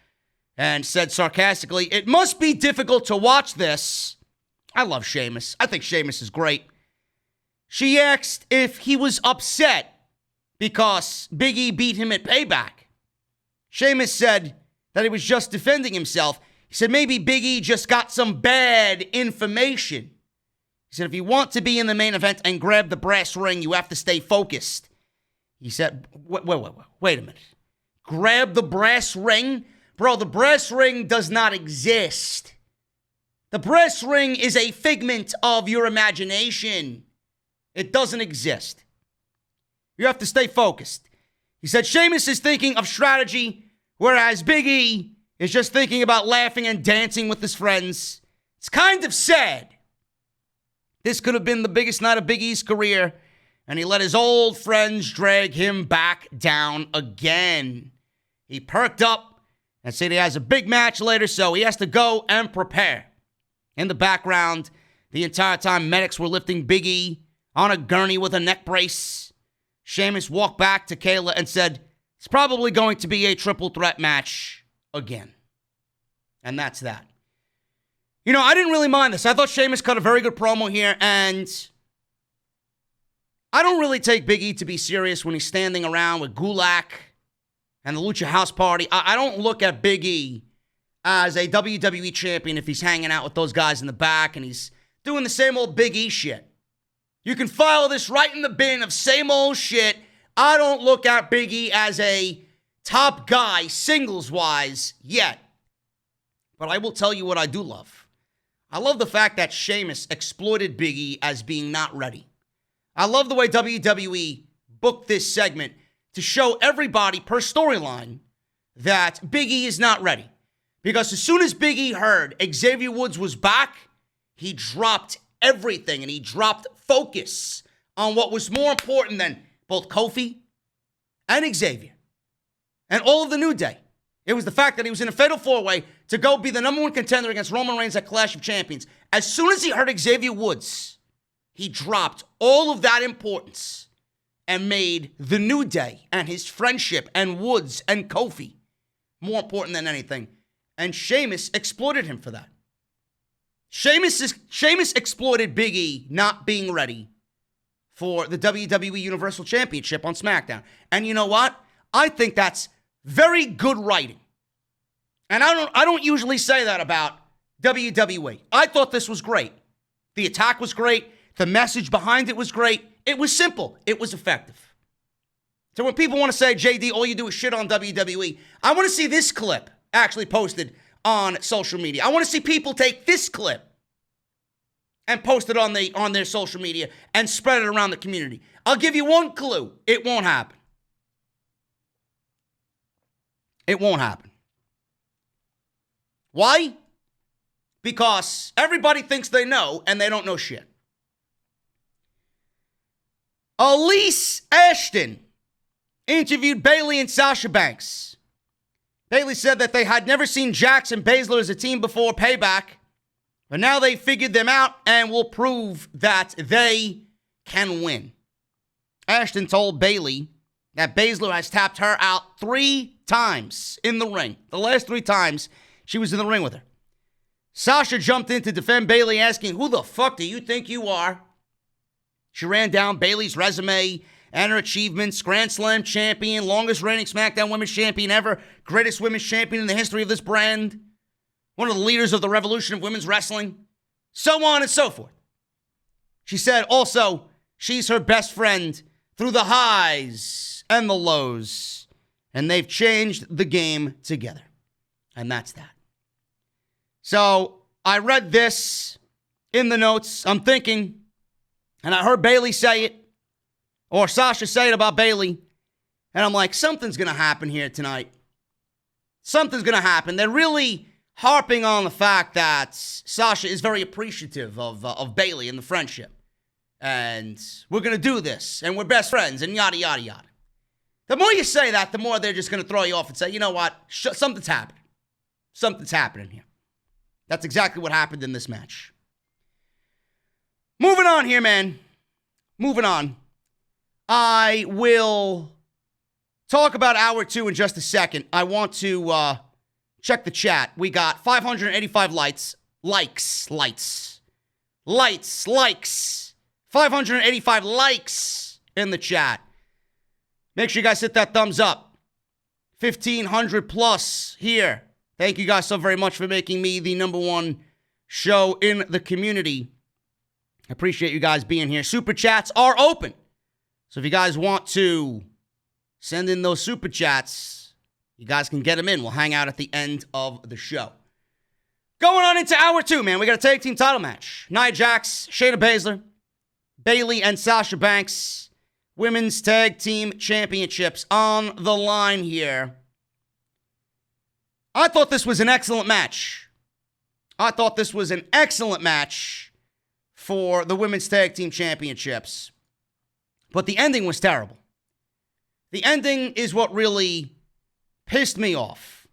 and said sarcastically, "It must be difficult to watch this." I love Sheamus. I think Sheamus is great. She asked if he was upset because Big E beat him at Payback. Sheamus said that he was just defending himself. He said maybe Big E just got some bad information. He said if you want to be in the main event and grab the brass ring, you have to stay focused. He said, wait a minute. Grab the brass ring? Bro, the brass ring does not exist. The brass ring is a figment of your imagination. It doesn't exist. You have to stay focused. He said Sheamus is thinking of strategy, whereas Big E is just thinking about laughing and dancing with his friends. It's kind of sad. This could have been the biggest night of Big E's career, and he let his old friends drag him back down again. He perked up and said he has a big match later, so he has to go and prepare. In the background, the entire time, medics were lifting Big E on a gurney with a neck brace. Sheamus walked back to Kayla and said, it's probably going to be a triple threat match again. And that's that. You know, I didn't really mind this. I thought Sheamus cut a very good promo here, and I don't really take Big E to be serious when he's standing around with Gulak and the Lucha House Party. I don't look at Big E as a WWE champion if he's hanging out with those guys in the back and he's doing the same old Big E shit. You can file this right in the bin of same old shit. I don't look at Big E as a top guy, singles-wise, yet. But I will tell you what I do love. I love the fact that Sheamus exploited Big E as being not ready. I love the way WWE booked this segment to show everybody per storyline that Big E is not ready. Because as soon as Big E heard Xavier Woods was back, he dropped everything and he dropped focus on what was more important than both Kofi and Xavier and all of the New Day. It was the fact that he was in a fatal four-way to go be the number one contender against Roman Reigns at Clash of Champions. As soon as he heard Xavier Woods, he dropped all of that importance and made the New Day and his friendship and Woods and Kofi more important than anything. And Sheamus exploited him for that. Sheamus exploited Big E not being ready for the WWE Universal Championship on SmackDown. And you know what? I think that's very good writing. And I don't usually say that about WWE. I thought this was great. The attack was great. The message behind it was great. It was simple. It was effective. So when people want to say, JD, all you do is shit on WWE, I want to see this clip actually posted on social media. I want to see people take this clip and post it on their social media and spread it around the community. I'll give you one clue. It won't happen. It won't happen. Why? Because everybody thinks they know and they don't know shit. Elise Ashton interviewed Bayley and Sasha Banks. Bayley said that they had never seen Jax and Baszler as a team before Payback, but now they figured them out and will prove that they can win. Ashton told Bayley that Baszler has tapped her out 3 times in the ring. The last 3 times she was in the ring with her. Sasha jumped in to defend Bayley, asking, "Who the fuck do you think you are?" She ran down Bayley's resume and her achievements: Grand Slam champion, longest reigning SmackDown Women's Champion ever, greatest women's champion in the history of this brand, one of the leaders of the revolution of women's wrestling, so on and so forth. She said also she's her best friend through the highs and the lows, and they've changed the game together. And that's that. So I read this in the notes. I'm thinking, and I heard Bayley say it, or Sasha say it about Bayley, and I'm like, something's going to happen here tonight. Something's going to happen. They're really harping on the fact that Sasha is very appreciative of Bayley and the friendship. And we're going to do this, and we're best friends, and yada, yada, yada. The more you say that, the more they're just going to throw you off and say, you know what, something's happening. Something's happening here. That's exactly what happened in this match. Moving on here, man. Moving on. I will talk about hour 2 in just a second. I want to check the chat. We got 585 likes. 585 likes in the chat. Make sure you guys hit that thumbs up. 1,500 plus here. Thank you guys so very much for making me the number one show in the community. I appreciate you guys being here. Super chats are open. So if you guys want to send in those super chats, you guys can get them in. We'll hang out at the end of the show. Going on into hour 2, man. We got a tag team title match. Nia Jax, Shayna Baszler, Bayley and Sasha Banks. Women's Tag Team Championships on the line here. I thought this was an excellent match. for the Women's Tag Team Championships. But the ending was terrible. The ending is what really pissed me off.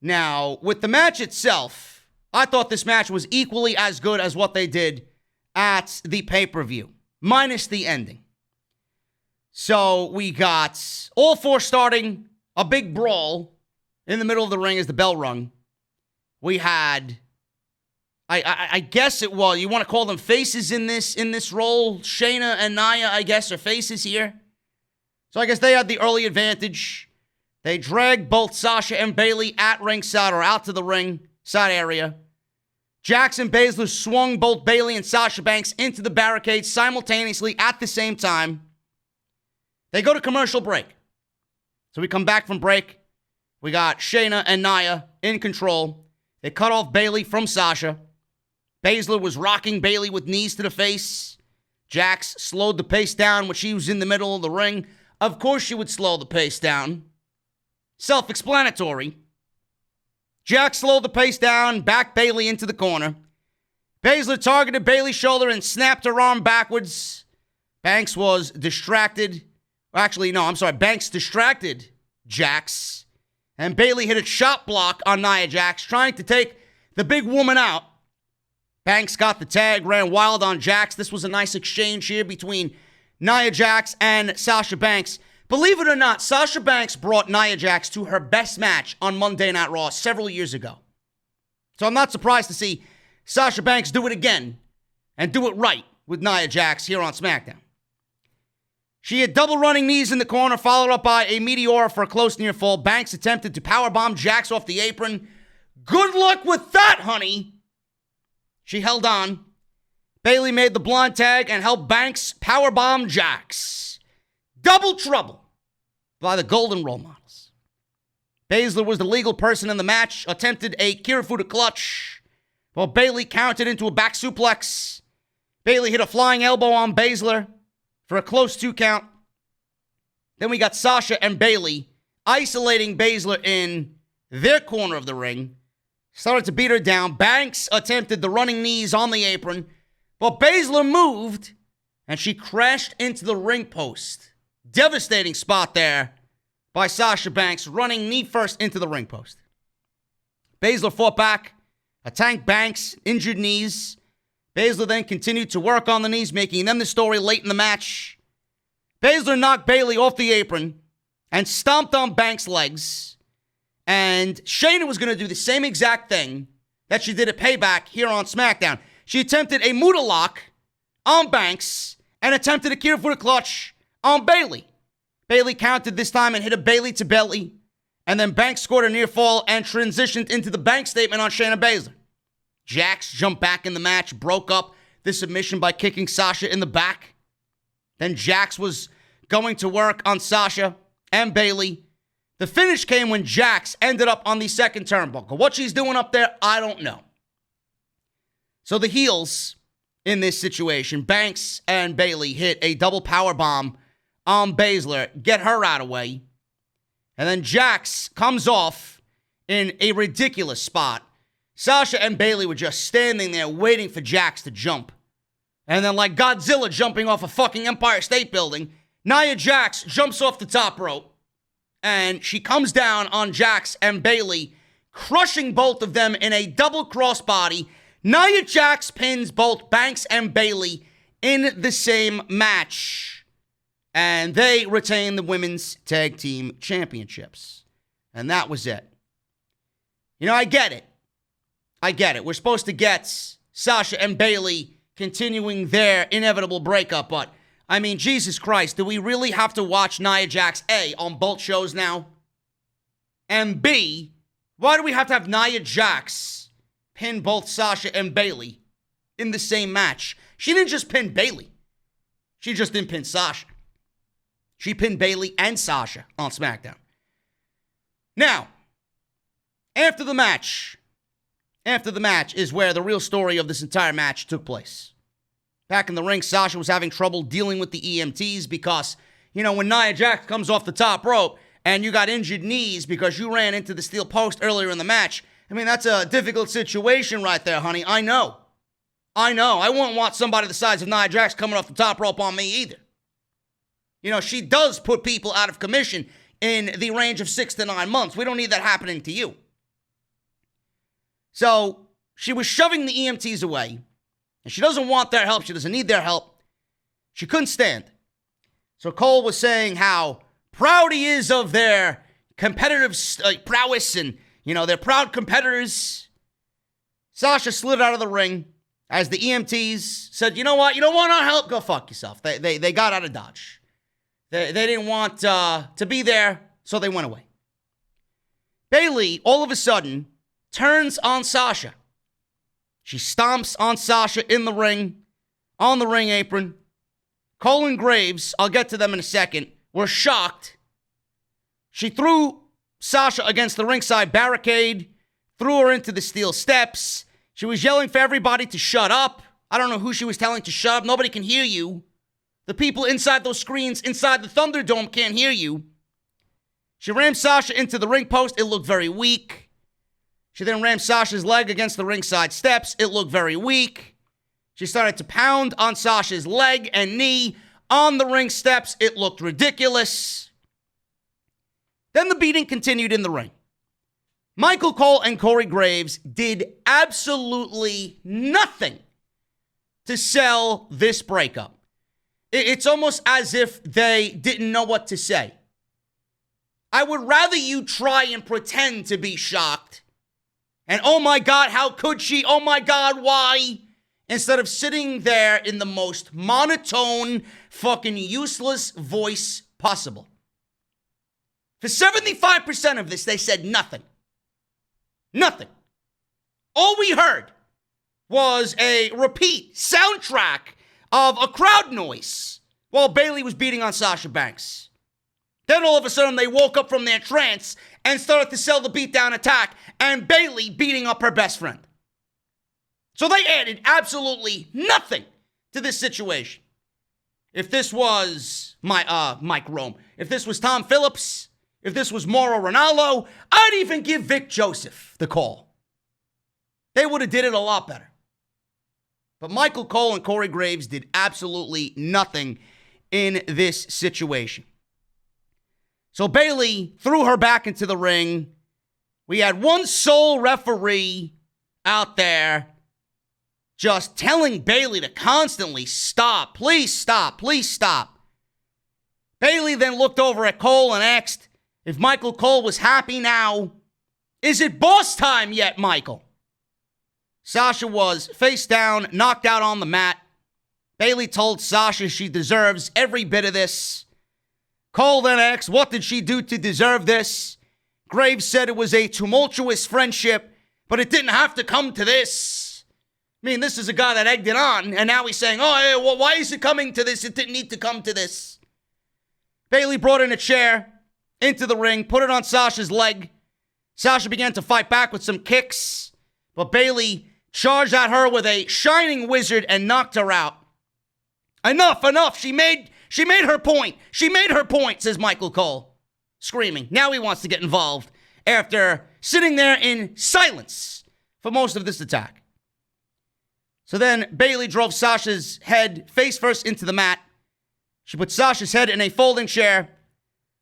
Now, with the match itself, I thought this match was equally as good as what they did at the pay-per-view, minus the ending. So we got all 4 starting a big brawl in the middle of the ring as the bell rung. We had, I guess it was, you want to call them faces in this role. Shayna and Nia, I guess, are faces here. So I guess they had the early advantage. They dragged both Sasha and Bayley at ringside or out to the ring side area. Jax and Baszler swung both Bayley and Sasha Banks into the barricades simultaneously at the same time. They go to commercial break. So we come back from break. We got Shayna and Nia in control. They cut off Bayley from Sasha. Baszler was rocking Bayley with knees to the face. Jax slowed the pace down when she was in the middle of the ring. Of course she would slow the pace down. Self-explanatory. Jax slowed the pace down, backed Bayley into the corner. Baszler targeted Bayley's shoulder and snapped her arm backwards. Banks was distracted. Banks distracted Jax. And Bayley hit a chop block on Nia Jax, trying to take the big woman out. Banks got the tag, ran wild on Jax. This was a nice exchange here between Nia Jax and Sasha Banks. Believe it or not, Sasha Banks brought Nia Jax to her best match on Monday Night Raw several years ago. So I'm not surprised to see Sasha Banks do it again and do it right with Nia Jax here on SmackDown. She had double running knees in the corner, followed up by a Meteora for a close near fall. Banks attempted to powerbomb Jax off the apron. Good luck with that, honey. She held on. Bayley made the blonde tag and helped Banks powerbomb Jax. Double trouble by the Golden Role Models. Baszler was the legal person in the match, attempted a Kirifuda clutch, while Bayley countered into a back suplex. Bayley hit a flying elbow on Baszler for a close 2 count. Then we got Sasha and Bayley isolating Baszler in their corner of the ring. Started to beat her down. Banks attempted the running knees on the apron, but Baszler moved, and she crashed into the ring post. Devastating spot there by Sasha Banks, running knee first into the ring post. Baszler fought back, attacked Banks, injured knees. Baszler then continued to work on the knees, making them the story late in the match. Baszler knocked Bayley off the apron and stomped on Banks' legs. And Shayna was going to do the same exact thing that she did at Payback here on SmackDown. She attempted a Muda lock on Banks and attempted a Kirifuda clutch on Bayley. Bayley counted this time and hit a Bayley to belly. And then Banks scored a near fall and transitioned into the Banks statement on Shayna Baszler. Jax jumped back in the match, broke up the submission by kicking Sasha in the back. Then Jax was going to work on Sasha and Bayley. The finish came when Jax ended up on the second turnbuckle. What she's doing up there, I don't know. So the heels in this situation, Banks and Bayley hit a double power bomb on Baszler, get her out of the way. And then Jax comes off in a ridiculous spot. Sasha and Bayley were just standing there waiting for Jax to jump. And then like Godzilla jumping off a fucking Empire State Building, Nia Jax jumps off the top rope. And she comes down on Jax and Bayley, crushing both of them in a double crossbody. Nia Jax pins both Banks and Bayley in the same match. And they retain the women's tag team championships. And that was it. You know, I get it. We're supposed to get Sasha and Bayley continuing their inevitable breakup, but I mean, Jesus Christ, do we really have to watch Nia Jax, A, on both shows now? And B, why do we have to have Nia Jax pin both Sasha and Bayley in the same match? She didn't just pin Bayley. She just didn't pin Sasha. She pinned Bayley and Sasha on SmackDown. Now, after the match is where the real story of this entire match took place. Back in the ring, Sasha was having trouble dealing with the EMTs because, you know, when Nia Jax comes off the top rope and you got injured knees because you ran into the steel post earlier in the match, I mean, that's a difficult situation right there, honey. I know. I wouldn't want somebody the size of Nia Jax coming off the top rope on me either. You know, she does put people out of commission in the range of 6 to 9 months. We don't need that happening to you. So she was shoving the EMTs away. And she doesn't want their help. She doesn't need their help. She couldn't stand. So Cole was saying how proud he is of their competitive prowess and, you know, they're proud competitors. Sasha slid out of the ring as the EMTs said, you know what? You don't want our help? Go fuck yourself. They got out of Dodge. They didn't want to be there, so they went away. Bayley, all of a sudden, turns on Sasha. She stomps on Sasha in the ring, on the ring apron. Cole and Graves, I'll get to them in a second, were shocked. She threw Sasha against the ringside barricade, threw her into the steel steps. She was yelling for everybody to shut up. I don't know who she was telling to shut up. Nobody can hear you. The people inside those screens, inside the Thunderdome, can't hear you. She rammed Sasha into the ring post. It looked very weak. She then rammed Sasha's leg against the ringside steps. It looked very weak. She started to pound on Sasha's leg and knee on the ring steps. It looked ridiculous. Then the beating continued in the ring. Michael Cole and Corey Graves did absolutely nothing to sell this breakup. It's almost as if they didn't know what to say. I would rather you try and pretend to be shocked. And oh my God, how could she? Oh my God, why? Instead of sitting there in the most monotone, fucking useless voice possible. For 75% of this, they said nothing. Nothing. All we heard was a repeat soundtrack of a crowd noise while Bayley was beating on Sasha Banks. Then all of a sudden they woke up from their trance and started to sell the beatdown attack and Bayley beating up her best friend. So they added absolutely nothing to this situation. If this was Mike Rome, if this was Tom Phillips, if this was Mauro Ranallo, I'd even give Vic Joseph the call. They would have did it a lot better. But Michael Cole and Corey Graves did absolutely nothing in this situation. So Bayley threw her back into the ring. We had one sole referee out there just telling Bayley to constantly stop. Please stop. Please stop. Bayley then looked over at Cole and asked if Michael Cole was happy now. Is it boss time yet, Michael? Sasha was face down, knocked out on the mat. Bayley told Sasha she deserves every bit of this. Cole then asked, what did she do to deserve this? Graves said it was a tumultuous friendship, but it didn't have to come to this. I mean, this is a guy that egged it on, and now he's saying, oh, yeah, well, why is it coming to this? It didn't need to come to this. Bayley brought in a chair into the ring, put it on Sasha's leg. Sasha began to fight back with some kicks, but Bayley charged at her with a shining wizard and knocked her out. Enough. She made her point. She made her point, says Michael Cole, screaming. Now he wants to get involved after sitting there in silence for most of this attack. So then Bayley drove Sasha's head face first into the mat. She put Sasha's head in a folding chair.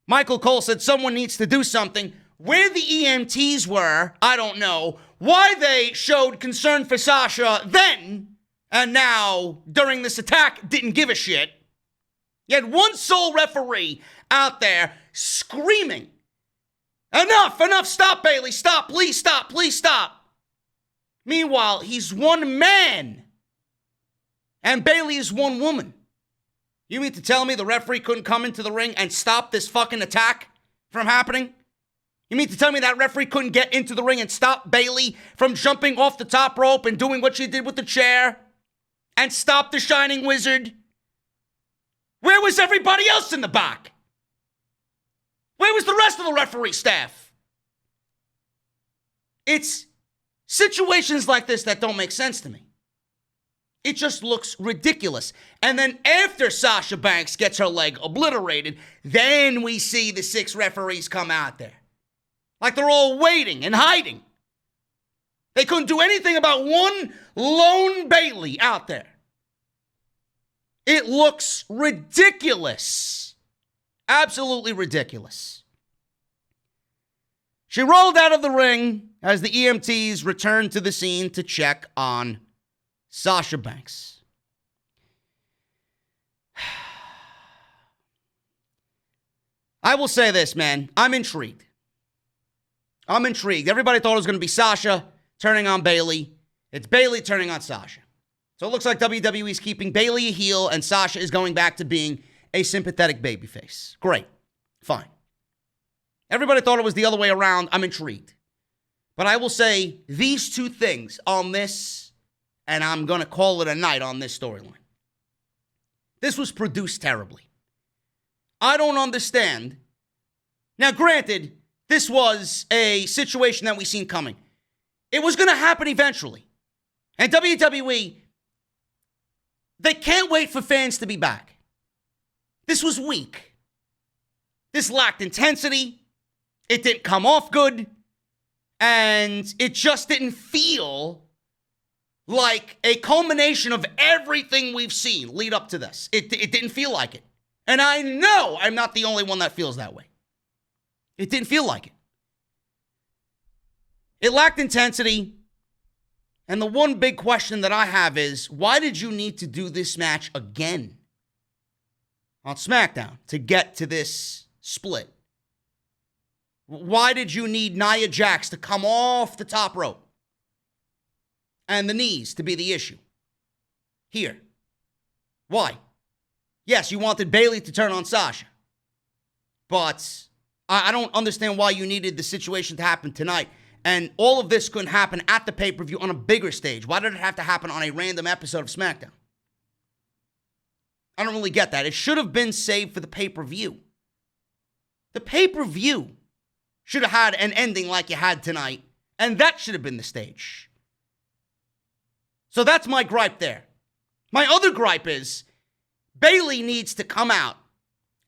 Michael Cole said someone needs to do something. Where the EMTs were, I don't know. Why they showed concern for Sasha then, and now, during this attack, didn't give a shit. You had one sole referee out there screaming, enough, stop, Bayley, stop, please stop. Meanwhile, he's one man, and Bayley is one woman. You mean to tell me the referee couldn't come into the ring and stop this fucking attack from happening? You mean to tell me that referee couldn't get into the ring and stop Bayley from jumping off the top rope and doing what she did with the chair? And stop the Shining Wizard? Where was everybody else in the back? Where was the rest of the referee staff? It's situations like this that don't make sense to me. It just looks ridiculous. And then after Sasha Banks gets her leg obliterated, then we see the 6 referees come out there. Like they're all waiting and hiding. They couldn't do anything about one lone Bayley out there. It looks ridiculous. Absolutely ridiculous. She rolled out of the ring as the EMTs returned to the scene to check on Sasha Banks. I will say this, man. I'm intrigued. Everybody thought it was going to be Sasha turning on Bayley. It's Bayley turning on Sasha. So it looks like WWE is keeping Bayley a heel and Sasha is going back to being a sympathetic babyface. Great. Fine. Everybody thought it was the other way around. I'm intrigued. But I will say these two things on this and I'm going to call it a night on this storyline. This was produced terribly. I don't understand. Now, granted, this was a situation that we seen coming. It was going to happen eventually. And WWE, they can't wait for fans to be back. This was weak. This lacked intensity. It didn't come off good. And it just didn't feel like a culmination of everything we've seen lead up to this. It didn't feel like it. And I know I'm not the only one that feels that way. It didn't feel like it. It lacked intensity. And the one big question that I have is, why did you need to do this match again on SmackDown to get to this split? Why did you need Nia Jax to come off the top rope and the knees to be the issue here? Why? Yes, you wanted Bayley to turn on Sasha, but I don't understand why you needed the situation to happen tonight. And all of this couldn't happen at the pay-per-view on a bigger stage. Why did it have to happen on a random episode of SmackDown? I don't really get that. It should have been saved for the pay-per-view. The pay-per-view should have had an ending like you had tonight, and that should have been the stage. So that's my gripe there. My other gripe is Bayley needs to come out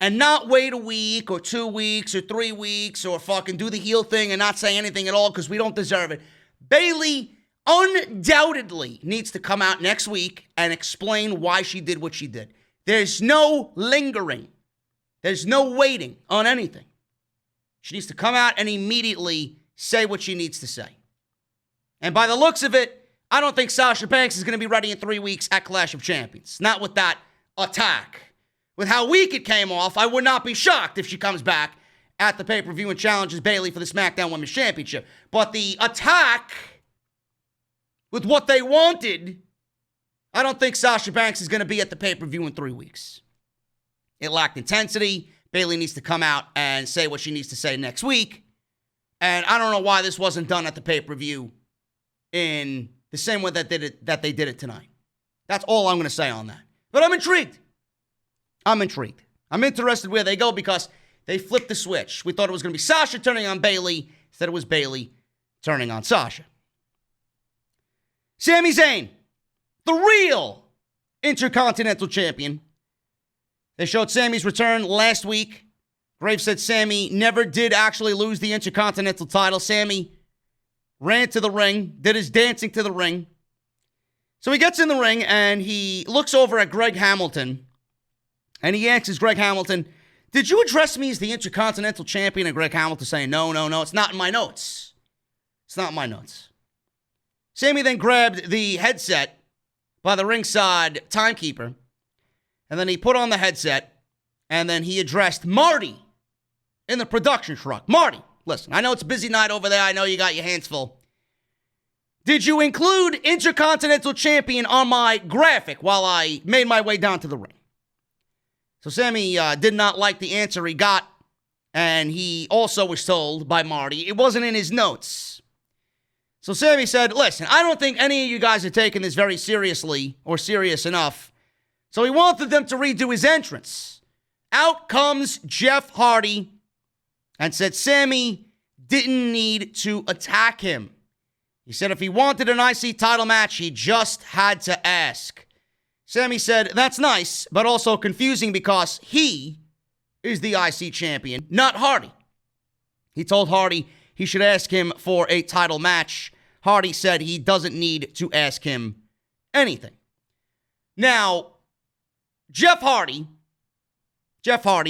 and not wait a week or 2 weeks or 3 weeks or fucking do the heel thing and not say anything at all because we don't deserve it. Bayley undoubtedly needs to come out next week and explain why she did what she did. There's no lingering. There's no waiting on anything. She needs to come out and immediately say what she needs to say. And by the looks of it, I don't think Sasha Banks is going to be ready in 3 weeks at Clash of Champions. Not with that attack. With how weak it came off, I would not be shocked if she comes back at the pay-per-view and challenges Bayley for the SmackDown Women's Championship. But the attack, with what they wanted, I don't think Sasha Banks is going to be at the pay-per-view in 3 weeks. It lacked intensity. Bayley needs to come out and say what she needs to say next week. And I don't know why this wasn't done at the pay-per-view in the same way that they did it tonight. That's all I'm going to say on that. But I'm intrigued. I'm interested where they go because they flipped the switch. We thought it was going to be Sasha turning on Bayley. Instead, it was Bayley turning on Sasha. Sami Zayn, the real Intercontinental Champion. They showed Sami's return last week. Graves said Sami never did actually lose the Intercontinental title. Sami ran to the ring, did his dancing to the ring. So he gets in the ring and he looks over at Greg Hamilton. And he asks Greg Hamilton, did you address me as the Intercontinental Champion? And Greg Hamilton saying, no, it's not in my notes. It's not in my notes. Sami then grabbed the headset by the ringside timekeeper. And then he put on the headset. And then he addressed Marty in the production truck. Marty, listen, I know it's a busy night over there. I know you got your hands full. Did you include Intercontinental Champion on my graphic while I made my way down to the ring? So Sami did not like the answer he got, and he also was told by Marty it wasn't in his notes. So Sami said, listen, I don't think any of you guys are taking this very seriously or serious enough. So he wanted them to redo his entrance. Out comes Jeff Hardy and said Sami didn't need to attack him. He said if he wanted an IC title match, he just had to ask. Sami said, that's nice, but also confusing because he is the IC champion, not Hardy. He told Hardy he should ask him for a title match. Hardy said he doesn't need to ask him anything. Now, Jeff Hardy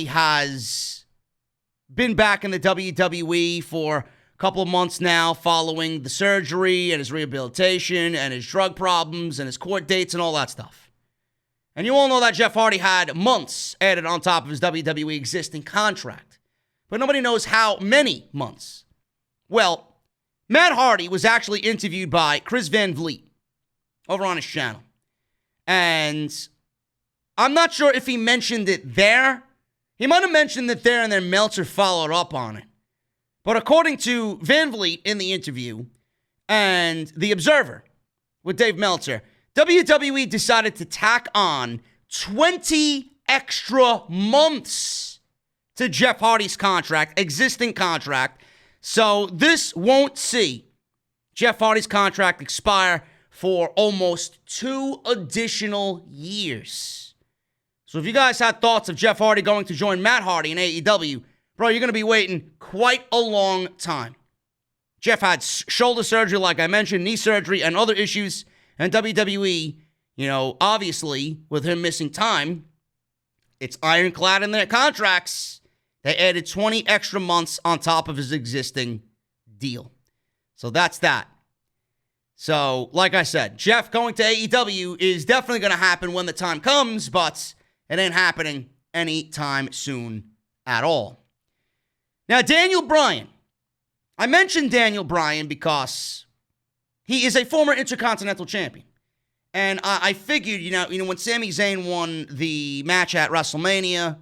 has been back in the WWE for a couple of months now following the surgery and his rehabilitation and his drug problems and his court dates and all that stuff. And you all know that Jeff Hardy had months added on top of his WWE existing contract. But nobody knows how many months. Well, Matt Hardy was actually interviewed by Chris Van Vliet over on his channel. And I'm not sure if he mentioned it there. He might have mentioned it there and then Meltzer followed up on it. But according to Van Vliet in the interview and The Observer with Dave Meltzer, WWE decided to tack on 20 extra months to Jeff Hardy's contract, existing contract. So this won't see Jeff Hardy's contract expire for almost 2 additional years. So if you guys had thoughts of Jeff Hardy going to join Matt Hardy in AEW, bro, you're going to be waiting quite a long time. Jeff had shoulder surgery, like I mentioned, knee surgery, and other issues. And WWE, obviously, with him missing time, it's ironclad in their contracts. They added 20 extra months on top of his existing deal. So that's that. So, like I said, Jeff going to AEW is definitely going to happen when the time comes, but it ain't happening anytime soon at all. Now, Daniel Bryan. I mentioned Daniel Bryan because he is a former Intercontinental Champion. And I figured, when Sami Zayn won the match at WrestleMania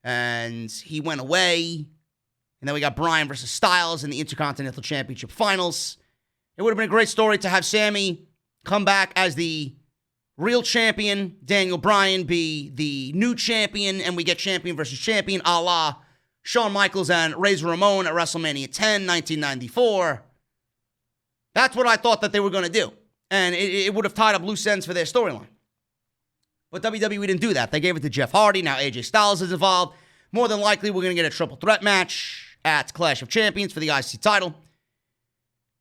and he went away, and then we got Bryan versus Styles in the Intercontinental Championship Finals, it would have been a great story to have Sami come back as the real champion, Daniel Bryan be the new champion, and we get champion versus champion a la Shawn Michaels and Razor Ramon at WrestleMania 10, 1994. That's what I thought that they were going to do. And it would have tied up loose ends for their storyline. But WWE didn't do that. They gave it to Jeff Hardy. Now AJ Styles is involved. More than likely, we're going to get a triple threat match at Clash of Champions for the IC title.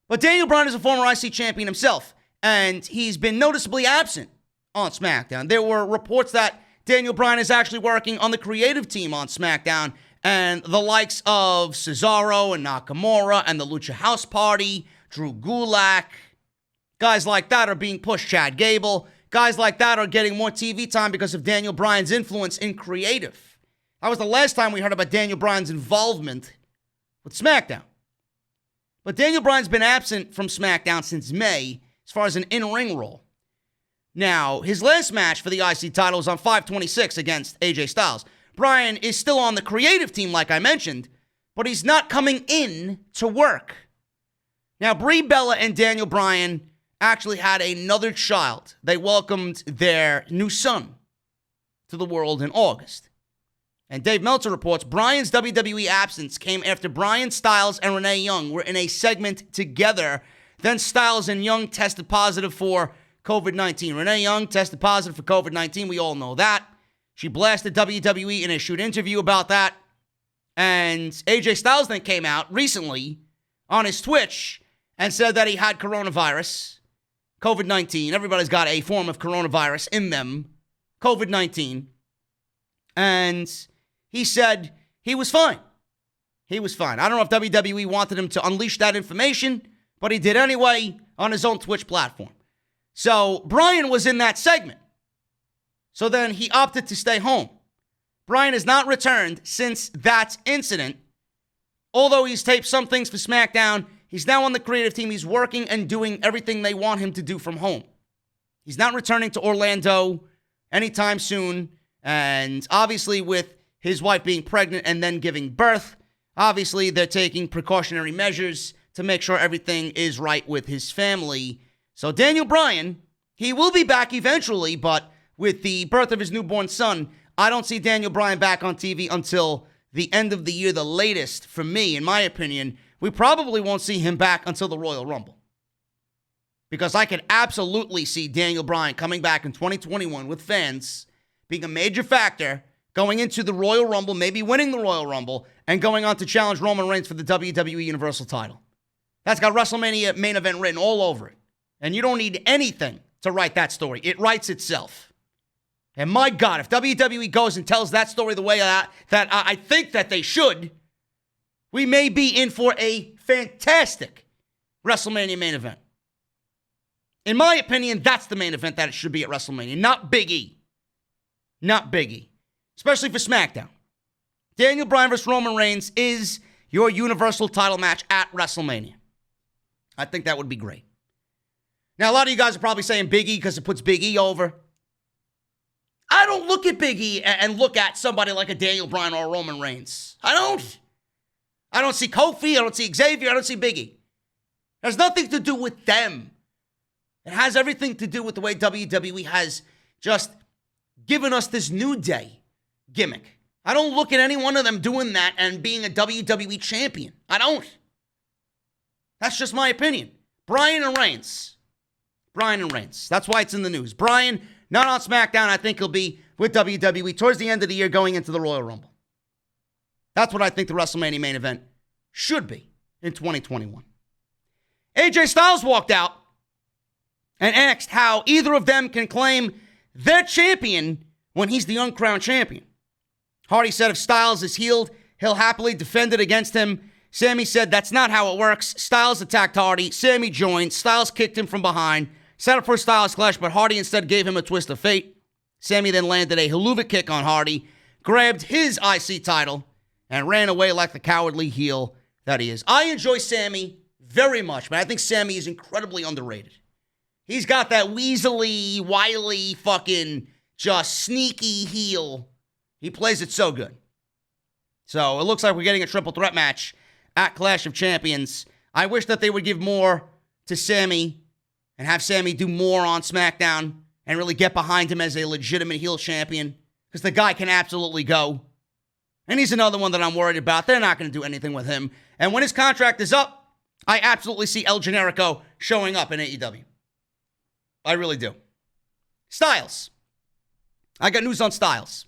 But Daniel Bryan is a former IC champion himself, and he's been noticeably absent on SmackDown. There were reports that Daniel Bryan is actually working on the creative team on SmackDown, and the likes of Cesaro and Nakamura and the Lucha House Party, Drew Gulak, guys like that are being pushed. Chad Gable, guys like that are getting more TV time because of Daniel Bryan's influence in creative. That was the last time we heard about Daniel Bryan's involvement with SmackDown. But Daniel Bryan's been absent from SmackDown since May as far as an in-ring role. Now, his last match for the IC title was on 5/26 against AJ Styles. Bryan is still on the creative team, like I mentioned, but he's not coming in to work. Now, Brie Bella and Daniel Bryan actually had another child. They welcomed their new son to the world in August. And Dave Meltzer reports Bryan's WWE absence came after Bryan, Styles, and Renee Young were in a segment together. Then Styles and Young tested positive for COVID-19. Renee Young tested positive for COVID-19. We all know that. She blasted WWE in a shoot interview about that. And AJ Styles then came out recently on his Twitch and said that he had coronavirus, COVID-19. Everybody's got a form of coronavirus in them, COVID-19. And he said he was fine. He was fine. I don't know if WWE wanted him to unleash that information, but he did anyway on his own Twitch platform. So Bryan was in that segment. So then he opted to stay home. Bryan has not returned since that incident. Although he's taped some things for SmackDown, he's now on the creative team. He's working and doing everything they want him to do from home. He's not returning to Orlando anytime soon. And obviously with his wife being pregnant and then giving birth, obviously they're taking precautionary measures to make sure everything is right with his family. So Daniel Bryan, he will be back eventually, but with the birth of his newborn son, I don't see Daniel Bryan back on TV until the end of the year, the latest. For me, in my opinion, we probably won't see him back until the Royal Rumble. Because I can absolutely see Daniel Bryan coming back in 2021 with fans being a major factor, going into the Royal Rumble, maybe winning the Royal Rumble, and going on to challenge Roman Reigns for the WWE Universal title. That's got WrestleMania main event written all over it. And you don't need anything to write that story. It writes itself. And my God, if WWE goes and tells that story the way that I think that they should, we may be in for a fantastic WrestleMania main event. In my opinion, that's the main event that it should be at WrestleMania, not Big E. Not Big E. Especially for SmackDown. Daniel Bryan versus Roman Reigns is your Universal title match at WrestleMania. I think that would be great. Now, a lot of you guys are probably saying Big E because it puts Big E over. I don't look at Big E and look at somebody like a Daniel Bryan or a Roman Reigns. I don't see Kofi. I don't see Xavier. I don't see Big E. It has nothing to do with them. It has everything to do with the way WWE has just given us this New Day gimmick. I don't look at any one of them doing that and being a WWE champion. I don't. That's just my opinion. Bryan and Reigns. That's why it's in the news. Bryan, not on SmackDown. I think he'll be with WWE towards the end of the year going into the Royal Rumble. That's what I think the WrestleMania main event should be in 2021. AJ Styles walked out and asked how either of them can claim they're champion when he's the uncrowned champion. Hardy said if Styles is healed, he'll happily defend it against him. Sammy said that's not how it works. Styles attacked Hardy. Sammy joined. Styles kicked him from behind. Set up for a Styles clash, but Hardy instead gave him a twist of fate. Sammy then landed a haluva kick on Hardy, grabbed his IC title, and ran away like the cowardly heel that he is. I enjoy Sammy very much, but I think Sammy is incredibly underrated. He's got that weaselly, wily, fucking just sneaky heel. He plays it so good. So it looks like we're getting a triple threat match at Clash of Champions. I wish that they would give more to Sammy and have Sammy do more on SmackDown and really get behind him as a legitimate heel champion, because the guy can absolutely go. And he's another one that I'm worried about. They're not going to do anything with him. And when his contract is up, I absolutely see El Generico showing up in AEW. I really do. Styles. I got news on Styles.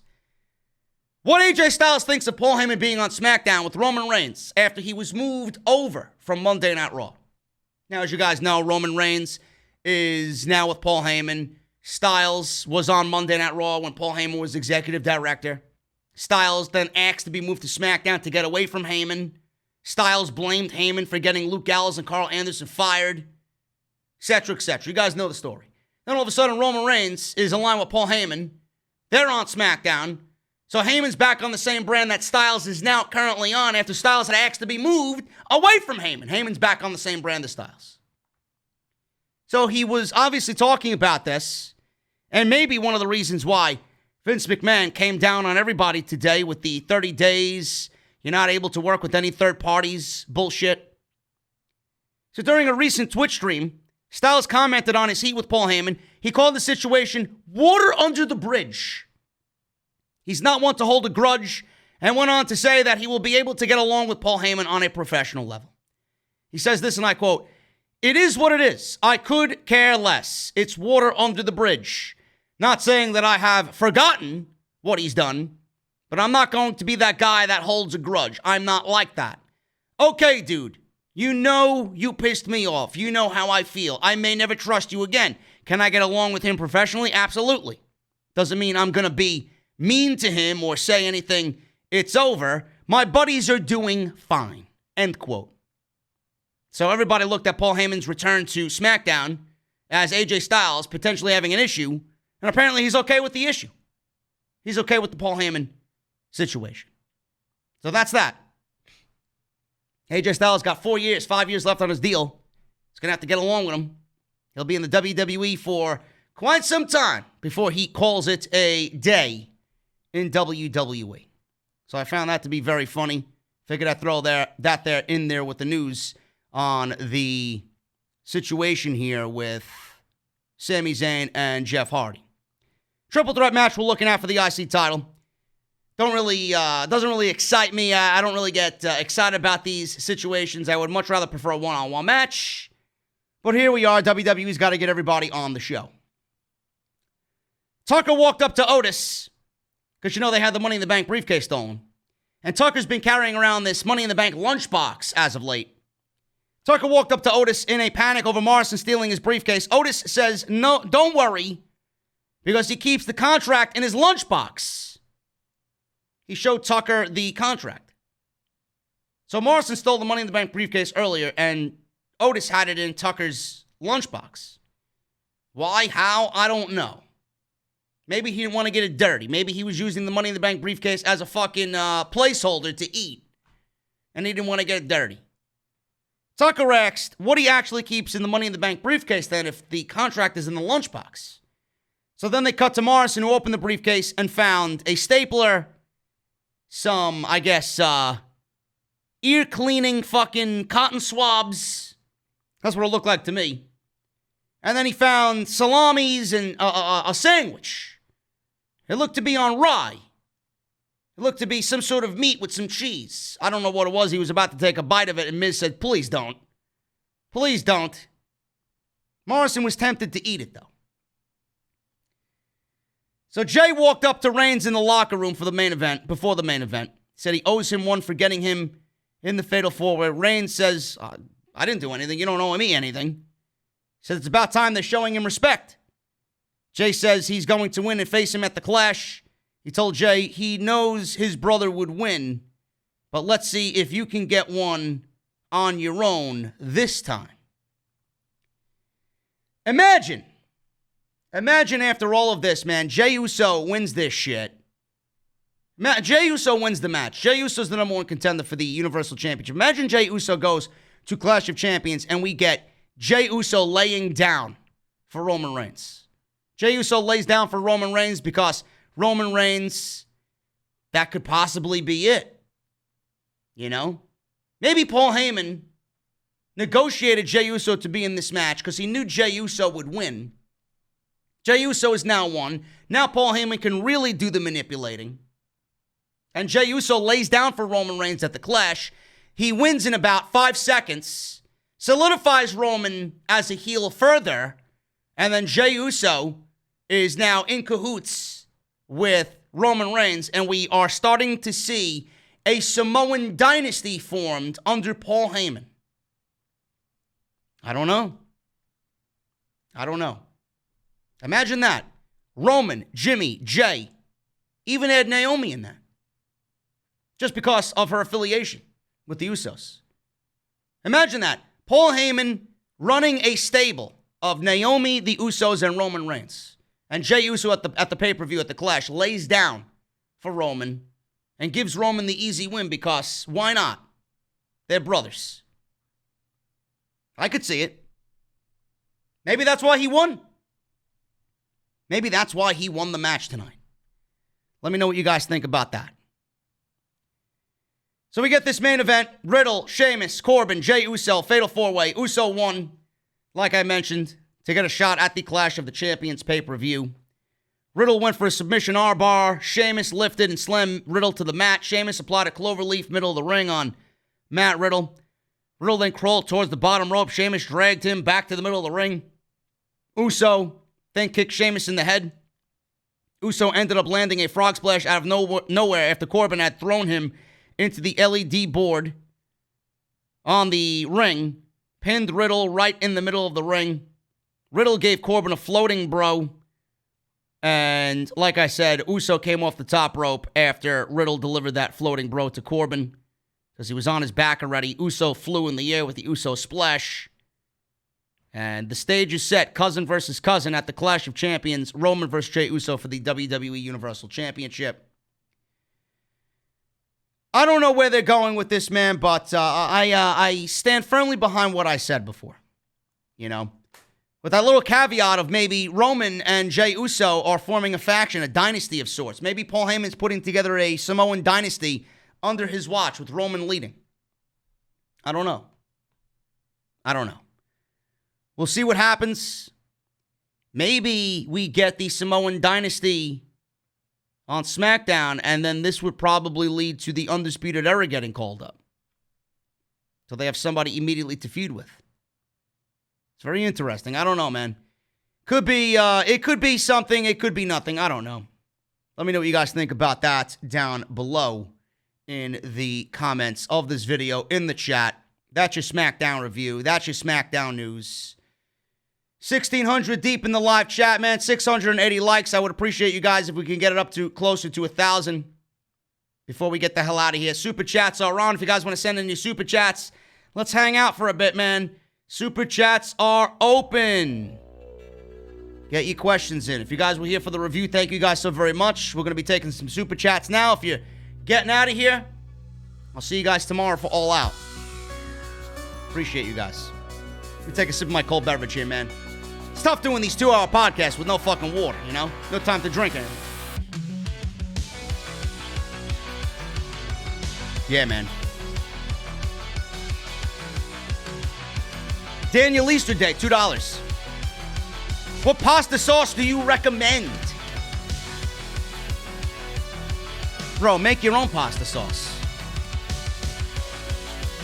What AJ Styles thinks of Paul Heyman being on SmackDown with Roman Reigns after he was moved over from Monday Night Raw. Now, as you guys know, Roman Reigns is now with Paul Heyman. Styles was on Monday Night Raw when Paul Heyman was executive director. Styles then asked to be moved to SmackDown to get away from Heyman. Styles blamed Heyman for getting Luke Gallows and Carl Anderson fired, etc., etc. You guys know the story. Then all of a sudden, Roman Reigns is aligned with Paul Heyman. They're on SmackDown. So Heyman's back on the same brand that Styles is now currently on after Styles had asked to be moved away from Heyman. Heyman's back on the same brand as Styles. So he was obviously talking about this, and maybe one of the reasons why Vince McMahon came down on everybody today with the 30 days, you're not able to work with any third parties bullshit. So during a recent Twitch stream, Styles commented on his heat with Paul Heyman. He called the situation water under the bridge. He's not one to hold a grudge, and went on to say that he will be able to get along with Paul Heyman on a professional level. He says this, and I quote, "It is what it is. I could care less. It's water under the bridge. Not saying that I have forgotten what he's done, but I'm not going to be that guy that holds a grudge. I'm not like that. Okay, dude, you know you pissed me off. You know how I feel. I may never trust you again. Can I get along with him professionally? Absolutely. Doesn't mean I'm going to be mean to him or say anything. It's over. My buddies are doing fine." End quote. So everybody looked at Paul Heyman's return to SmackDown as AJ Styles potentially having an issue, and apparently he's okay with the issue. He's okay with the Paul Heyman situation. So that's that. AJ Styles got 5 years left on his deal. He's going to have to get along with him. He'll be in the WWE for quite some time before he calls it a day in WWE. So I found that to be very funny. Figured I'd throw that in there with the news on the situation here with Sami Zayn and Jeff Hardy. Triple threat match we're looking at for the IC title. Doesn't really excite me. I don't really get excited about these situations. I would much rather prefer a one-on-one match. But here we are. WWE's got to get everybody on the show. Tucker walked up to Otis because you know they had the Money in the Bank briefcase stolen. And Tucker's been carrying around this Money in the Bank lunchbox as of late. Tucker walked up to Otis in a panic over Morrison stealing his briefcase. Otis says, "No, don't worry," because he keeps the contract in his lunchbox. He showed Tucker the contract. So Morrison stole the Money in the Bank briefcase earlier, and Otis had it in Tucker's lunchbox. Why? How? I don't know. Maybe he didn't want to get it dirty. Maybe he was using the Money in the Bank briefcase as a fucking placeholder to eat, and he didn't want to get it dirty. Tucker asked what he actually keeps in the Money in the Bank briefcase then if the contract is in the lunchbox. So then they cut to Morrison, who opened the briefcase and found a stapler, some, I guess, ear-cleaning fucking cotton swabs. That's what it looked like to me. And then he found salamis and a sandwich. It looked to be on rye. It looked to be some sort of meat with some cheese. I don't know what it was. He was about to take a bite of it, and Miz said, please don't. Please don't. Morrison was tempted to eat it, though. So Jay walked up to Reigns in the locker room for the main event, before the main event. Said he owes him one for getting him in the Fatal 4-Way. Reigns says, I didn't do anything. You don't owe me anything. He says it's about time they're showing him respect. Jay says he's going to win and face him at the Clash. He told Jay he knows his brother would win, but let's see if you can get one on your own this time. Imagine after all of this, man, Jey Uso wins this shit. Jey Uso wins the match. Jey Uso's the number one contender for the Universal Championship. Imagine Jey Uso goes to Clash of Champions and we get Jey Uso laying down for Roman Reigns. Jey Uso lays down for Roman Reigns because Roman Reigns, that could possibly be it. You know? Maybe Paul Heyman negotiated Jey Uso to be in this match because he knew Jey Uso would win. Jey Uso is now won. Now Paul Heyman can really do the manipulating. And Jey Uso lays down for Roman Reigns at the Clash. He wins in about 5 seconds, solidifies Roman as a heel further, and then Jey Uso is now in cahoots with Roman Reigns, and we are starting to see a Samoan dynasty formed under Paul Heyman. I don't know. Imagine that. Roman, Jimmy, Jay, even had Naomi in that. Just because of her affiliation with the Usos. Imagine that. Paul Heyman running a stable of Naomi, the Usos, and Roman Reigns. And Jey Uso at the pay-per-view at the Clash lays down for Roman and gives Roman the easy win because why not? They're brothers. I could see it. Maybe that's why he won. Maybe that's why he won the match tonight. Let me know what you guys think about that. So we get this main event. Riddle, Sheamus, Corbin, Jey Uso, Fatal 4-Way. Uso won, like I mentioned, to get a shot at the Clash of the Champions pay-per-view. Riddle went for a submission armbar. Sheamus lifted and slammed Riddle to the mat. Sheamus applied a cloverleaf middle of the ring on Matt Riddle. Riddle then crawled towards the bottom rope. Sheamus dragged him back to the middle of the ring. Uso then kicked Sheamus in the head. Uso ended up landing a frog splash out of nowhere after Corbin had thrown him into the LED board on the ring. Pinned Riddle right in the middle of the ring. Riddle gave Corbin a floating bro. And like I said, Uso came off the top rope after Riddle delivered that floating bro to Corbin because he was on his back already. Uso flew in the air with the Uso splash. And the stage is set. Cousin versus cousin at the Clash of Champions. Roman versus Jey Uso for the WWE Universal Championship. I don't know where they're going with this, man, but I stand firmly behind what I said before. You know? With that little caveat of maybe Roman and Jey Uso are forming a faction, a dynasty of sorts. Maybe Paul Heyman's putting together a Samoan dynasty under his watch with Roman leading. I don't know. We'll see what happens. Maybe we get the Samoan dynasty on SmackDown, and then this would probably lead to the Undisputed Era getting called up. So they have somebody immediately to feud with. It's very interesting. I don't know, man. It could be something. It could be nothing. I don't know. Let me know what you guys think about that down below in the comments of this video in the chat. That's your SmackDown review. That's your SmackDown news. 1,600 deep in the live chat, man. 680 likes. I would appreciate you guys if we can get it up to closer to 1,000 before we get the hell out of here. Super chats are on. If you guys want to send in your super chats, let's hang out for a bit, man. Super chats are open. Get your questions in. If you guys were here for the review, thank you guys so very much. We're going to be taking some super chats now. If you're getting out of here, I'll see you guys tomorrow for All Out. Appreciate you guys. Let me take a sip of my cold beverage here, man. It's tough doing these 2-hour podcasts with no fucking water, you know? No time to drink anything. Yeah, man. Daniel Easterday, $2. What pasta sauce do you recommend? Bro, make your own pasta sauce.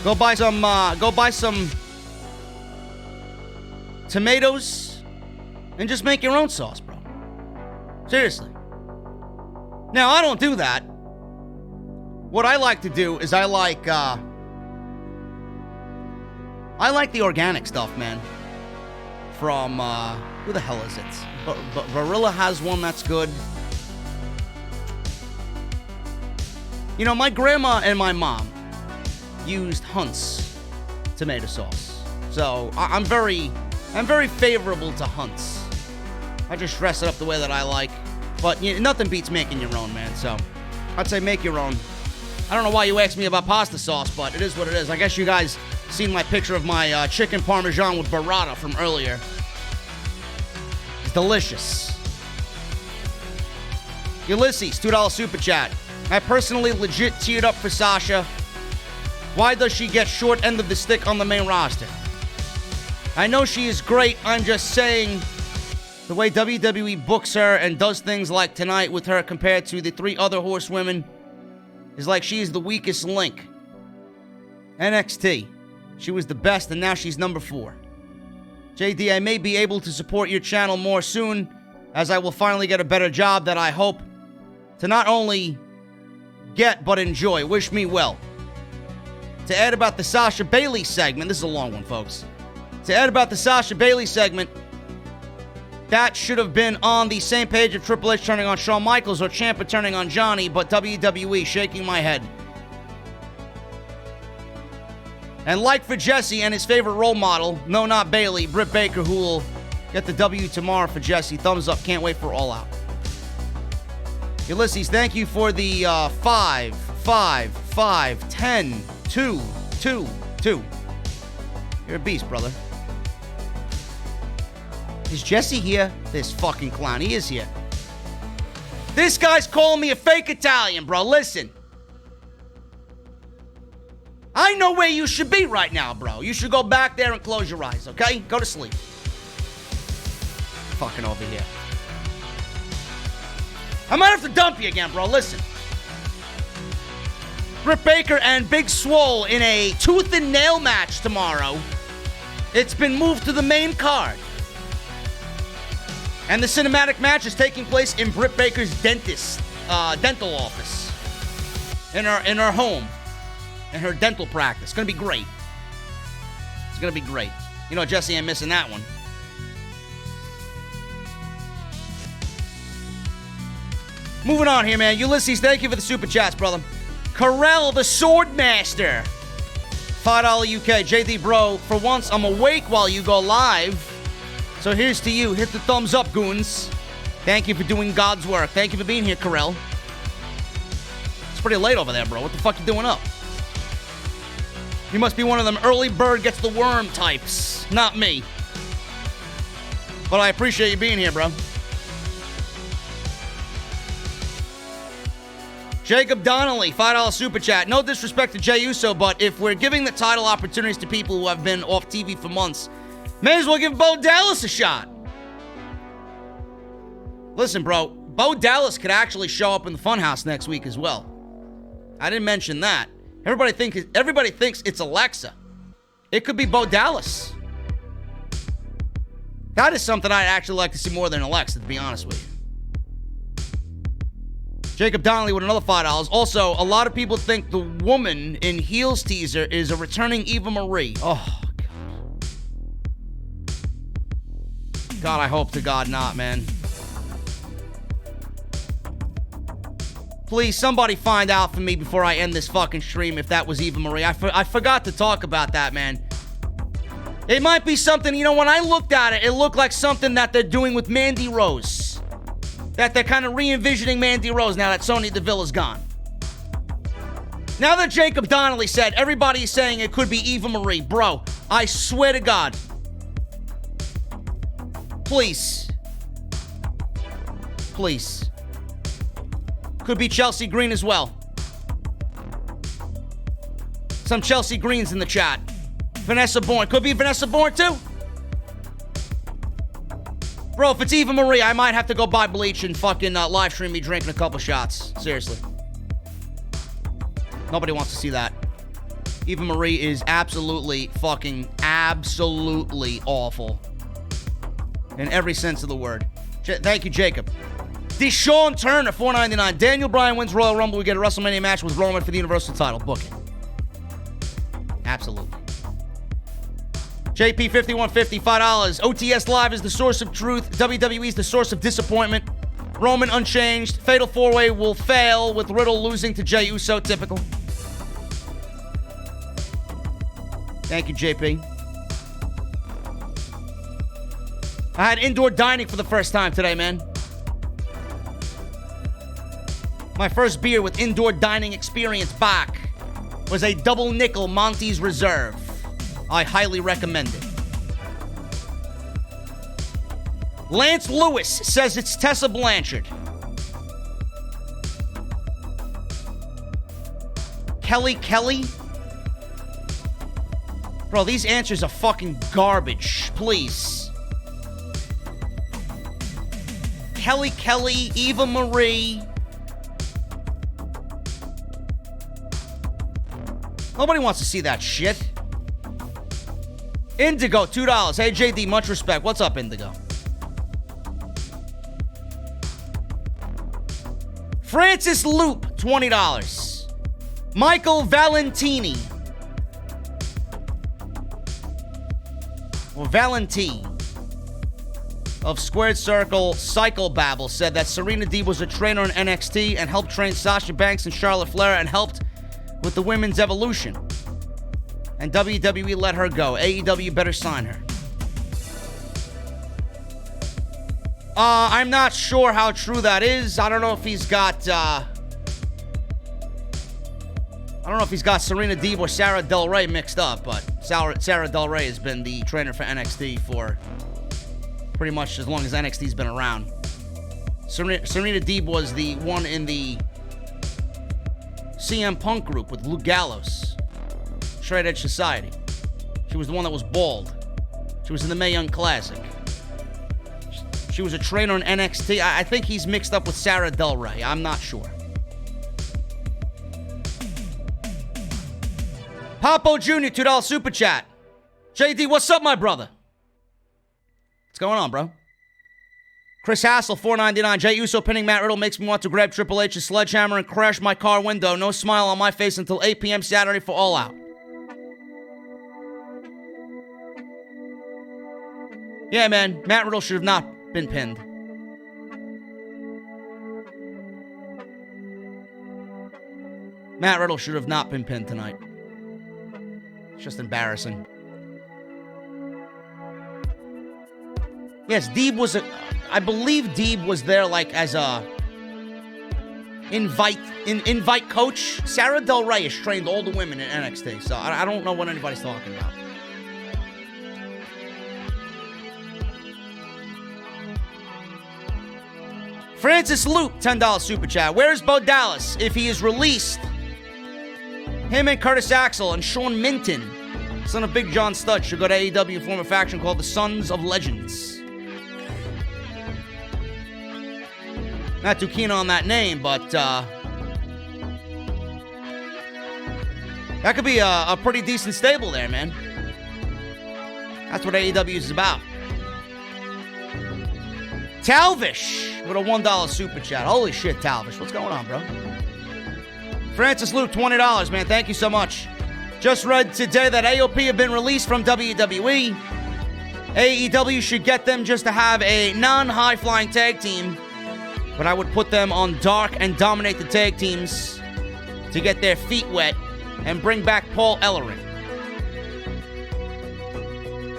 Go buy some tomatoes and just make your own sauce, bro. Seriously. Now, I don't do that. What I like to do is I like the organic stuff, man. From, who the hell is it? Barilla has one that's good. You know, my grandma and my mom used Hunt's tomato sauce. So, I'm very favorable to Hunt's. I just dress it up the way that I like. But nothing beats making your own, man. So, I'd say make your own. I don't know why you asked me about pasta sauce, but it is what it is. I guess you guys seen my picture of my chicken parmesan with burrata from earlier. It's delicious. Ulysses, $2 super chat. I personally legit teared up for Sasha. Why does she get short end of the stick on the main roster? I know she is great. I'm just saying the way WWE books her and does things like tonight with her compared to the 3 other horsewomen is like she is the weakest link. NXT. She was the best, and now she's number 4. JD, I may be able to support your channel more soon, as I will finally get a better job that I hope to not only get, but enjoy. Wish me well. To add about the Sasha Bayley segment, this is a long one, folks. To add about the Sasha Bayley segment, that should have been on the same page of Triple H turning on Shawn Michaels or Ciampa turning on Johnny, but WWE shaking my head. And like for Jesse and his favorite role model, no, not Bayley, Britt Baker, who will get the W tomorrow for Jesse. Thumbs up. Can't wait for All Out. Ulysses, thank you for the 5, 5, 5, 10, 2, 2, 2. You're a beast, brother. Is Jesse here? This fucking clown. He is here. This guy's calling me a fake Italian, bro. Listen. I know where you should be right now, bro. You should go back there and close your eyes, okay? Go to sleep. Fucking over here. I might have to dump you again, bro. Listen. Britt Baker and Big Swole in a tooth and nail match tomorrow. It's been moved to the main card. And the cinematic match is taking place in Britt Baker's dental office. In her home. In her dental practice. It's going to be great. It's going to be great. You know, Jesse ain't missing that one. Moving on here, man. Ulysses, thank you for the super chats, brother. Carell, the Swordmaster. $5 UK. JD, bro, for once, I'm awake while you go live. So here's to you. Hit the thumbs up, goons. Thank you for doing God's work. Thank you for being here, Carell. It's pretty late over there, bro. What the fuck you doing up? You must be one of them early bird gets the worm types. Not me. But I appreciate you being here, bro. Jacob Donnelly, $5 super chat. No disrespect to JEY USO, but if we're giving the title opportunities to people who have been off TV for months, may as well give Bo Dallas a shot. Listen, bro, Bo Dallas could actually show up in the Funhouse next week as well. I didn't mention that. Everybody thinks it's Alexa. It could be Bo Dallas. That is something I'd actually like to see more than Alexa, to be honest with you. Jacob Donnelly with another $5. Also, a lot of people think the woman in Heels teaser is a returning Eva Marie. Oh, God. God, I hope to God not, man. Please, somebody find out for me before I end this fucking stream if that was Eva Marie. I forgot to talk about that, man. It might be something, you know, when I looked at it, it looked like something that they're doing with Mandy Rose. That they're kind of re-envisioning Mandy Rose now that Sonya Deville is gone. Now that Jacob Donnelly said, everybody's saying it could be Eva Marie. Bro, I swear to God. Please. Please. Could be Chelsea Green as well. Some Chelsea Greens in the chat. Vanessa Bourne. Could be Vanessa Bourne too. Bro, if it's Eva Marie, I might have to go buy bleach and fucking live stream me drinking a couple shots. Seriously. Nobody wants to see that. Eva Marie is absolutely awful. In every sense of the word. Thank you, Jacob. Deshaun Turner, $4.99. Daniel Bryan wins Royal Rumble. We get a WrestleMania match with Roman for the Universal title. Book it. Absolutely. JP 5150, $5. OTS Live is the source of truth. WWE is the source of disappointment. Roman unchanged. Fatal 4-Way will fail with Riddle losing to JEY USO. Typical. Thank you, JP. I had indoor dining for the first time today, man. My first beer with indoor dining experience back was a double nickel Monty's Reserve. I highly recommend it. Lance Lewis says it's Tessa Blanchard. Kelly? Bro, these answers are fucking garbage. Please. Kelly, Eva Marie. Nobody wants to see that shit. Indigo, $2. Hey, JD, much respect. What's up, Indigo? Francis Loop, $20. Michael Valentini. Or Valentine. Of Squared Circle Psychobabble said that Serena Deeb was a trainer in NXT and helped train Sasha Banks and Charlotte Flair and helped with the women's evolution. And WWE let her go. AEW better sign her. I'm not sure how true that is. I don't know if he's got Serena Deeb or Sarah Del Rey mixed up, but Sarah Del Rey has been the trainer for NXT for pretty much as long as NXT's been around. Serena Deeb was the one in the CM Punk group with Luke Gallows. Straight Edge Society. She was the one that was bald. She was in the Mae Young Classic. She was a trainer in NXT. I think he's mixed up with Sarah Del Rey. I'm not sure. Popo Jr., $2 super chat. JD, what's up, my brother? What's going on, bro? Chris Hassel, $4.99. JEY USO pinning Matt Riddle makes me want to grab Triple H's sledgehammer and crash my car window. No smile on my face until 8 p.m. Saturday for All Out. Yeah, man. Matt Riddle should have not been pinned. Matt Riddle should have not been pinned tonight. It's just embarrassing. Yes, I believe Deeb was there like as a invite coach. Sarah Del Rey has trained all the women in NXT, so I don't know what anybody's talking about. Francis Loop, $10 super chat. Where's Bo Dallas? If he is released, him and Curtis Axel and Sean Minton, son of Big John Studd, should go to AEW and form a faction called the Sons of Legends. Not too keen on that name, but that could be a pretty decent stable there, man. That's what AEW is about. Talvish with a $1 super chat. Holy shit, Talvish. What's going on, bro? Francis Luke, $20, man. Thank you so much. Just read today that AOP have been released from WWE. AEW should get them just to have a non-high-flying tag team. But I would put them on Dark and dominate the tag teams to get their feet wet and bring back Paul Ellering.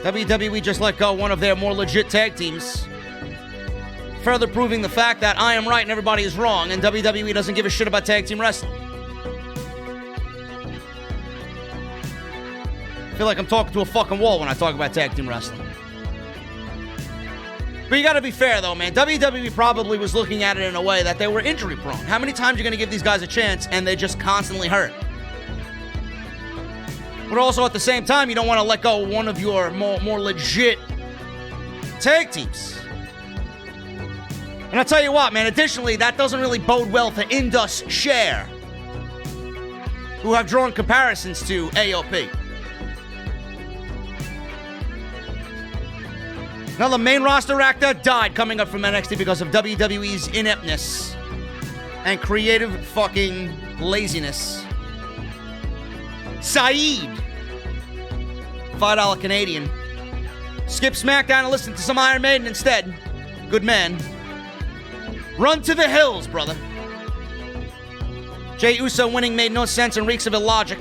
WWE just let go one of their more legit tag teams, further proving the fact that I am right and everybody is wrong, and WWE doesn't give a shit about tag team wrestling. I feel like I'm talking to a fucking wall when I talk about tag team wrestling. But you gotta be fair, though, man. WWE probably was looking at it in a way that they were injury-prone. How many times are you gonna give these guys a chance and they just constantly hurt? But also, at the same time, you don't want to let go of one of your more legit tag teams. And I'll tell you what, man, additionally, that doesn't really bode well for Indus Share, who have drawn comparisons to AOP. Another main roster actor died coming up from NXT because of WWE's ineptness and creative fucking laziness. Saeed, $5 Canadian. Skip SmackDown and listen to some Iron Maiden instead. Good man. Run to the hills, brother. JEY USO winning made no sense and reeks of illogic.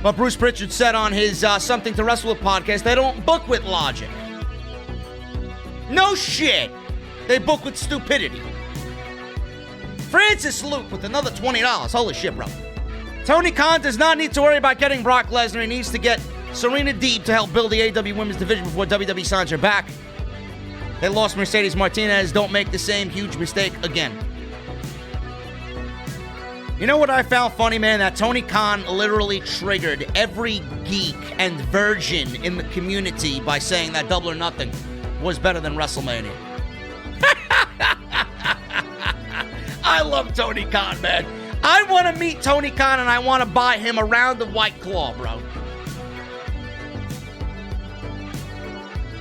But Bruce Pritchard said on his Something to Wrestle With podcast, they don't book with logic. No shit. They book with stupidity. Francis Luke with another $20. Holy shit, bro. Tony Khan does not need to worry about getting Brock Lesnar. He needs to get Serena Deeb to help build the AEW Women's Division before WWE signs her back. They lost Mercedes Martinez. Don't make the same huge mistake again. You know what I found funny, man? That Tony Khan literally triggered every geek and virgin in the community by saying that Double or Nothing was better than WrestleMania. I love Tony Khan, man. I want to meet Tony Khan and I want to buy him a round of White Claw, bro.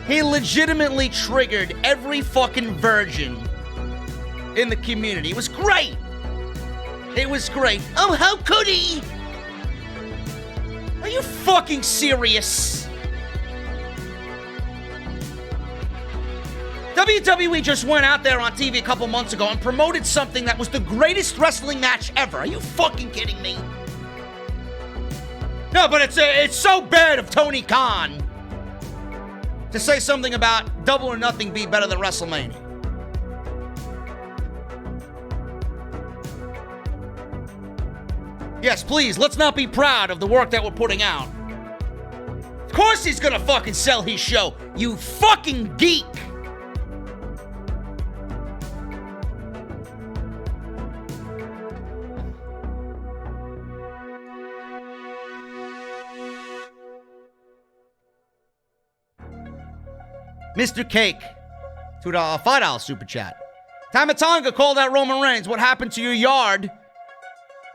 He legitimately triggered every fucking virgin in the community. It was great. It was great. Oh, how could he? Are you fucking serious? WWE just went out there on TV a couple months ago and promoted something that was the greatest wrestling match ever. Are you fucking kidding me? No, but it's so bad of Tony Khan to say something about Double or Nothing be better than WrestleMania. Yes, please, let's not be proud of the work that we're putting out. Of course he's gonna fucking sell his show, you fucking geek! Mr. Cake, $5 super chat. Tamatonga called out Roman Reigns. What happened to your yard?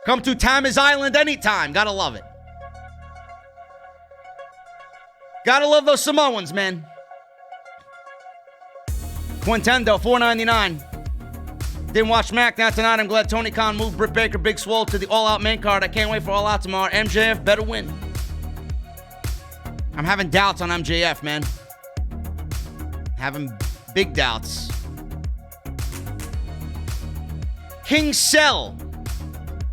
Come to Tama's Island anytime. Gotta love it. Gotta love those Samoans, man. Quintendo, $4.99. Didn't watch SmackDown tonight. I'm glad Tony Khan moved Britt Baker, Big Swole to the All Out main card. I can't wait for All Out tomorrow. MJF better win. I'm having doubts on MJF, man. Having big doubts. King Cell,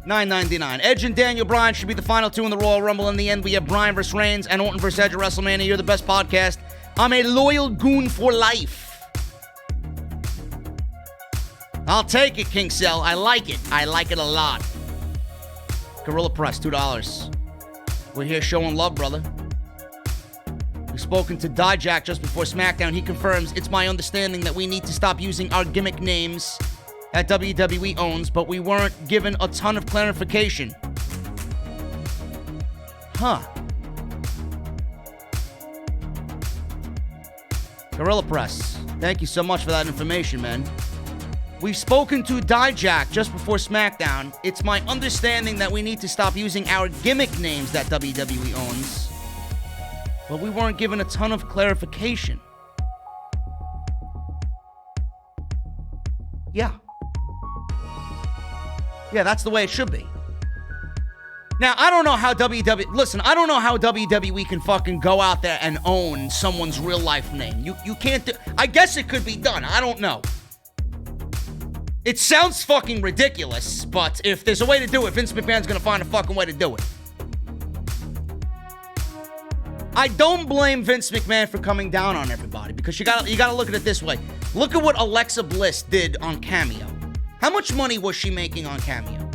$9.99. Edge and Daniel Bryan should be the final two in the Royal Rumble. In the end, we have Bryan versus Reigns and Orton versus Edge at WrestleMania. You're the best podcast. I'm a loyal goon for life. I'll take it, King Cell. I like it. I like it a lot. Gorilla Press, $2. We're here showing love, brother. We've spoken to Dijak just before SmackDown. He confirms, it's my understanding that we need to stop using our gimmick names that WWE owns, but we weren't given a ton of clarification. Huh. Gorilla Press, thank you so much for that information, man. We've spoken to Dijak just before SmackDown. It's my understanding that we need to stop using our gimmick names that WWE owns, but we weren't given a ton of clarification. Yeah. Yeah, that's the way it should be. Now, I don't know how I don't know how WWE can fucking go out there and own someone's real life name. You can't do, I guess it could be done. I don't know. It sounds fucking ridiculous, but if there's a way to do it, Vince McMahon's gonna find a fucking way to do it. I don't blame Vince McMahon for coming down on everybody, because you gotta look at it this way. Look at what Alexa Bliss did on Cameo. How much money was she making on Cameo?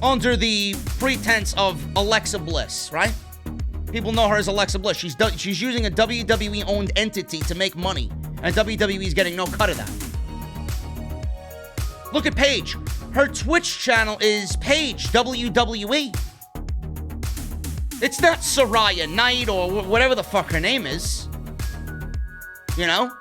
Under the pretense of Alexa Bliss, right? People know her as Alexa Bliss. She's using a WWE-owned entity to make money, and WWE's getting no cut of that. Look at Paige. Her Twitch channel is Paige WWE. It's not Saraya Knight or whatever the fuck her name is. You know?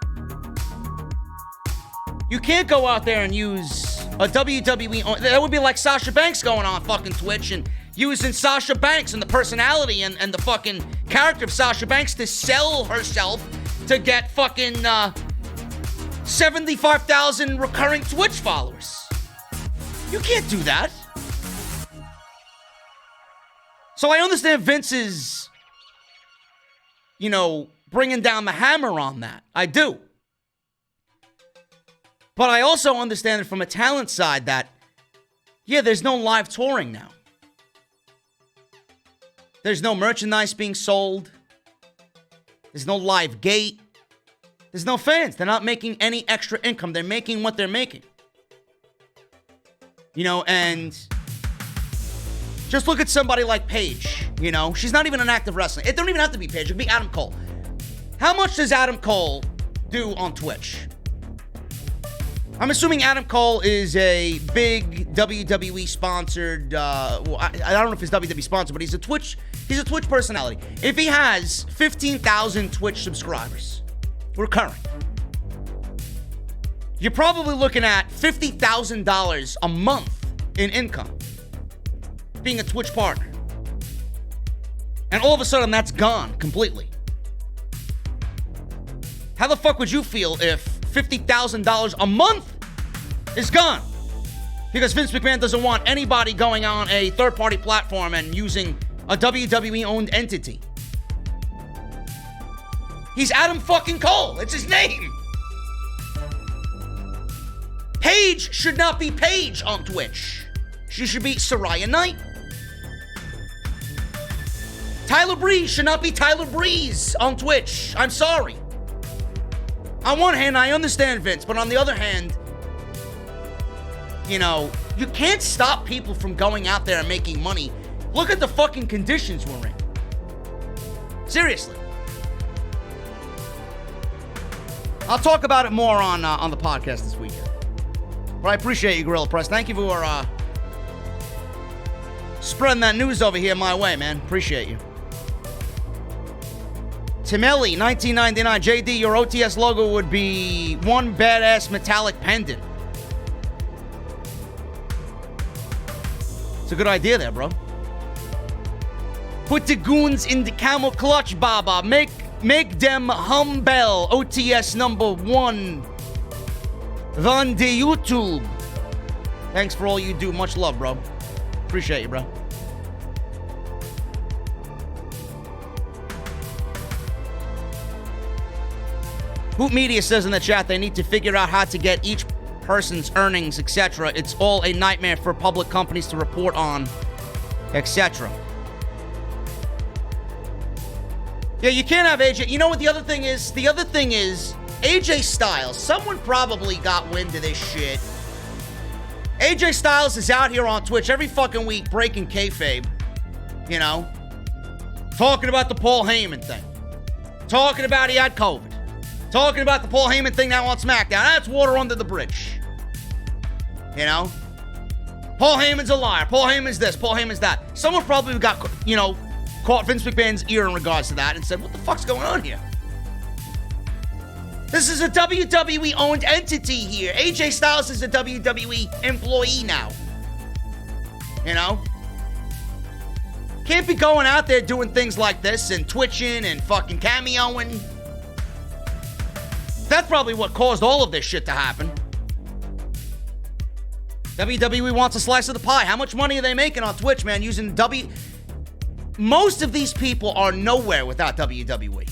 You can't go out there and use a WWE. That would be like Sasha Banks going on fucking Twitch and using Sasha Banks and the personality and the fucking character of Sasha Banks to sell herself to get fucking 75,000 recurring Twitch followers. You can't do that. So I understand Vince's, bringing down the hammer on that. I do. But I also understand it from a talent side that, there's no live touring now. There's no merchandise being sold. There's no live gate. There's no fans. They're not making any extra income. They're making what they're making. And just look at somebody like Paige. She's not even an active wrestler. It don't even have to be Paige. It could be Adam Cole. How much does Adam Cole do on Twitch? I'm assuming Adam Cole is a big WWE sponsored, I don't know if he's WWE sponsored, but he's a Twitch personality. If he has 15,000 Twitch subscribers, recurring, you're probably looking at $50,000 a month in income being a Twitch partner. And all of a sudden, that's gone completely. How the fuck would you feel if $50,000 a month is gone? Because Vince McMahon doesn't want anybody going on a third-party platform and using a WWE-owned entity. He's Adam fucking Cole. It's his name. Paige should not be Paige on Twitch. She should be Saraya Knight. Tyler Breeze should not be Tyler Breeze on Twitch. I'm sorry. On one hand, I understand Vince, but on the other hand, you can't stop people from going out there and making money. Look at the fucking conditions we're in. Seriously. I'll talk about it more on the podcast this weekend. But I appreciate you, Gorilla Press. Thank you for spreading that news over here my way, man. Appreciate you. Timelli, 1999. JD, your OTS logo would be one badass metallic pendant. It's a good idea there, bro. Put the goons in the camel clutch, Baba. Make them humble. OTS number 1. On the YouTube. Thanks for all you do. Much love, bro. Appreciate you, bro. Hoot Media says in the chat they need to figure out how to get each person's earnings, etc. It's all a nightmare for public companies to report on, etc. Yeah, you can't have AJ. You know what the other thing is? The other thing is AJ Styles. Someone probably got wind of this shit. AJ Styles is out here on Twitch every fucking week breaking kayfabe. Talking about the Paul Heyman thing. Talking about he had COVID. Talking about the Paul Heyman thing now on SmackDown. That's water under the bridge. Paul Heyman's a liar. Paul Heyman's this. Paul Heyman's that. Someone probably got, caught Vince McMahon's ear in regards to that and said, what the fuck's going on here? This is a WWE-owned entity here. AJ Styles is a WWE employee now. Can't be going out there doing things like this and twitching and fucking cameoing. That's probably what caused all of this shit to happen. WWE wants a slice of the pie. How much money are they making on Twitch, man, using Most of these people are nowhere without WWE.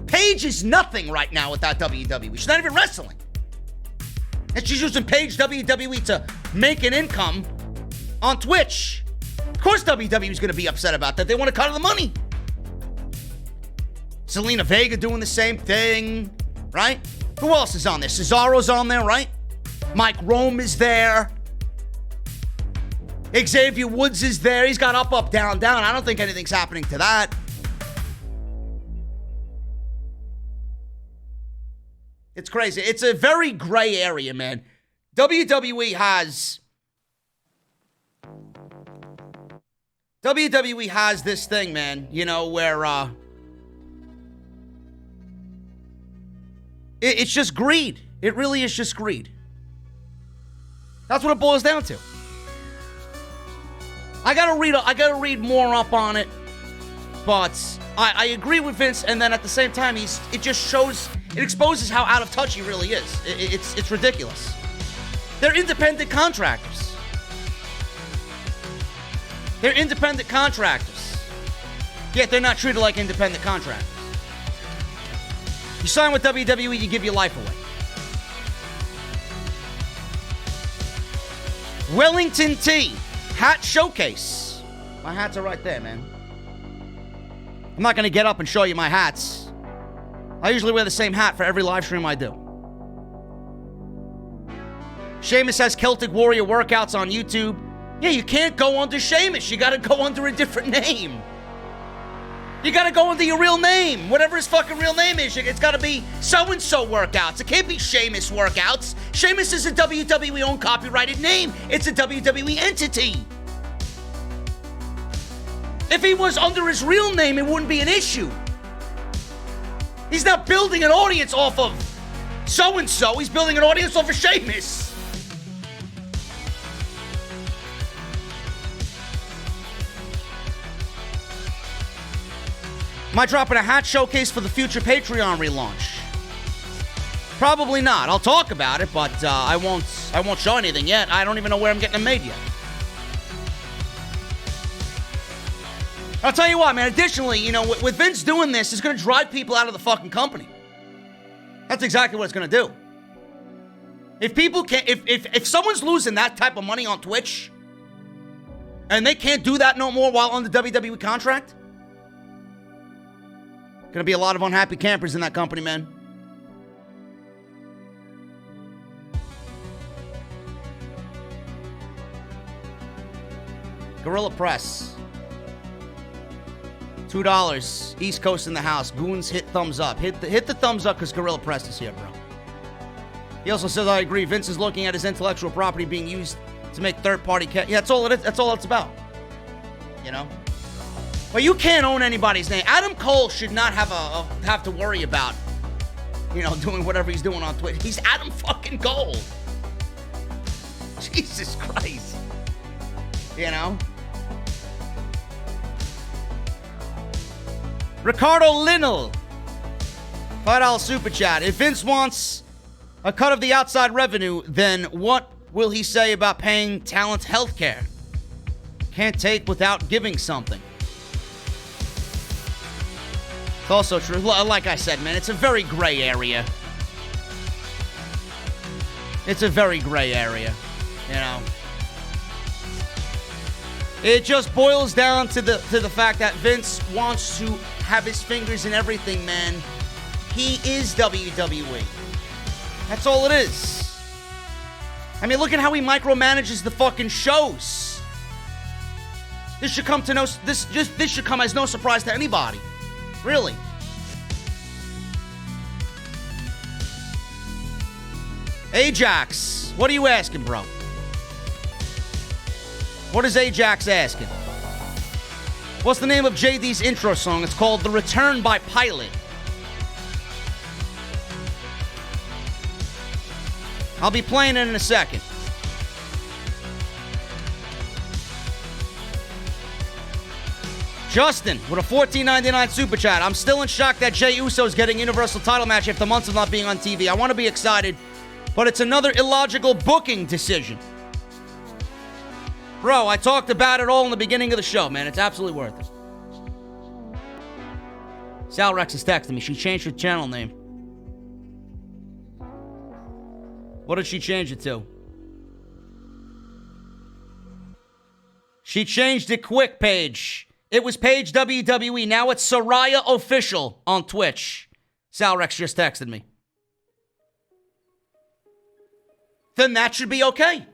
Paige is nothing right now without WWE. She's not even wrestling. And she's using Paige WWE to make an income on Twitch. Of course WWE is going to be upset about that. They want to cut her the money. Selena Vega doing the same thing, right? Who else is on there? Cesaro's on there, right? Mike Rome is there. Xavier Woods is there. He's got up, down, down. I don't think anything's happening to that. It's crazy. It's a very gray area, man. WWE has this thing, man, where it's just greed. It really is just greed. That's what it boils down to. I gotta read more up on it, but I agree with Vince, and then at the same time, it exposes how out of touch he really is. It's ridiculous. They're independent contractors. Yet they're not treated like independent contractors. You sign with WWE, you give your life away. Wellington T. Hat showcase. My hats are right there, man. I'm not going to get up and show you my hats. I usually wear the same hat for every live stream I do. Sheamus has Celtic Warrior workouts on YouTube. Yeah, you can't go under Sheamus. You got to go under a different name. You got to go under your real name. Whatever his fucking real name is, it's got to be so-and-so workouts. It can't be Sheamus workouts. Sheamus is a WWE-owned copyrighted name. It's a WWE entity. If he was under his real name, it wouldn't be an issue. He's not building an audience off of so-and-so. He's building an audience off of Sheamus. Am I dropping a hat showcase for the future Patreon relaunch? Probably not. I'll talk about it, but I won't show anything yet. I don't even know where I'm getting them made yet. I'll tell you what, man. Additionally, with Vince doing this, it's going to drive people out of the fucking company. That's exactly what it's going to do. If people can't, if someone's losing that type of money on Twitch, and they can't do that no more while on the WWE contract, going to be a lot of unhappy campers in that company, man. Gorilla Press. $2. East Coast in the house. Goons, hit thumbs up. Hit the thumbs up because Gorilla Press is here, bro. He also says, I agree. Vince is looking at his intellectual property being used to make third-party... Yeah, that's all it is. That's all it's about. But you can't own anybody's name. Adam Cole should not have to worry about, doing whatever he's doing on Twitch. He's Adam fucking Cole. Jesus Christ. Ricardo Linnell. $5 super chat. If Vince wants a cut of the outside revenue, then what will he say about paying talent health care? Can't take without giving something. It's also true. Like I said, man, it's a very gray area. It's a very gray area, It just boils down to the fact that Vince wants to have his fingers in everything, man. He is WWE. That's all it is. I mean, look at how he micromanages the fucking shows. This should come as no surprise to anybody. Really. Ajax, what are you asking, bro? What is Ajax asking? What's the name of JD's intro song? It's called The Return by Pilot. I'll be playing it in a second. Justin, with a $14.99 super chat. I'm still in shock that JEY USO is getting Universal title match after months of not being on TV. I want to be excited, but it's another illogical booking decision. Bro, I talked about it all in the beginning of the show, man. It's absolutely worth it. Sal Rex is texting me. She changed her channel name. What did she change it to? She changed it quick, Paige. It was Paige WWE. Now it's Soraya Official on Twitch. Sal Rex just texted me. Then that should be okay.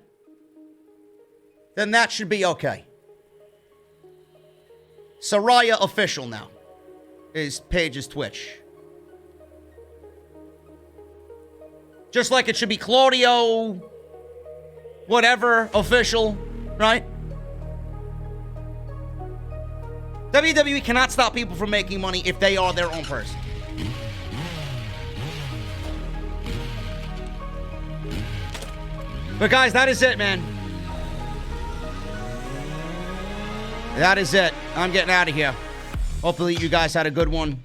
Soraya Official now is Paige's Twitch. Just like it should be Claudio, whatever, official, right? WWE cannot stop people from making money if they are their own person. But guys, that is it, man. That is it. I'm getting out of here. Hopefully you guys had a good one.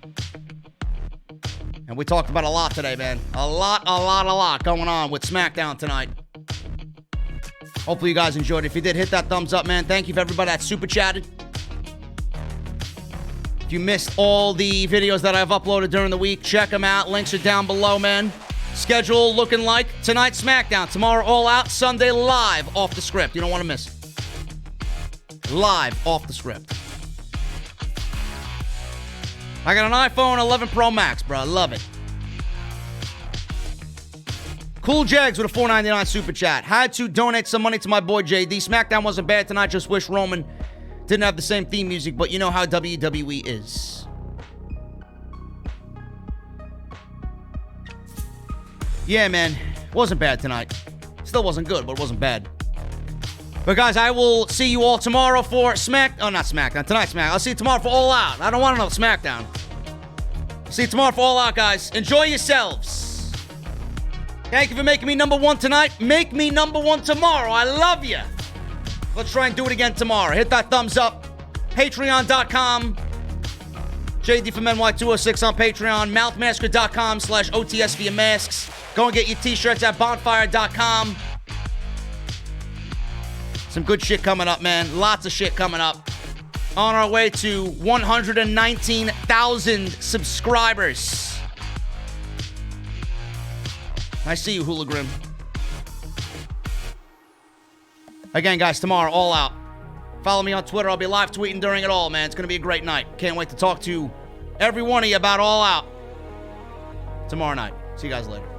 And we talked about a lot today, man. A lot going on with SmackDown tonight. Hopefully you guys enjoyed it. If you did, hit that thumbs up, man. Thank you for everybody that super chatted. If you missed all the videos that I've uploaded during the week, check them out. Links are down below, man. Schedule looking like tonight SmackDown. Tomorrow All Out. Sunday live off the script. You don't want to miss it. Live off the script. I got an iPhone 11 Pro Max, bro. I love it. Cool Jags with a $4.99 super chat. Had to donate some money to my boy JD. SmackDown wasn't bad tonight. Just wish Roman didn't have the same theme music, but you know how WWE is. Yeah, man. Wasn't bad tonight. Still wasn't good, but it wasn't bad. But guys, I will see you all tomorrow for not SmackDown. Tonight's SmackDown. I'll see you tomorrow for All Out. I don't want another SmackDown. See you tomorrow for All Out, guys. Enjoy yourselves. Thank you for making me number one tonight. Make me number one tomorrow. I love you. Let's try and do it again tomorrow. Hit that thumbs up. Patreon.com. JD from NY206 on Patreon. Mouthmasker.com/OTS for your masks. Go and get your t-shirts at bonfire.com. Some good shit coming up, man. Lots of shit coming up. On our way to 119,000 subscribers. I see you, Hula Grim. Again, guys, tomorrow, All Out. Follow me on Twitter. I'll be live tweeting during it all, man. It's going to be a great night. Can't wait to talk to every one of you about All Out tomorrow night. See you guys later.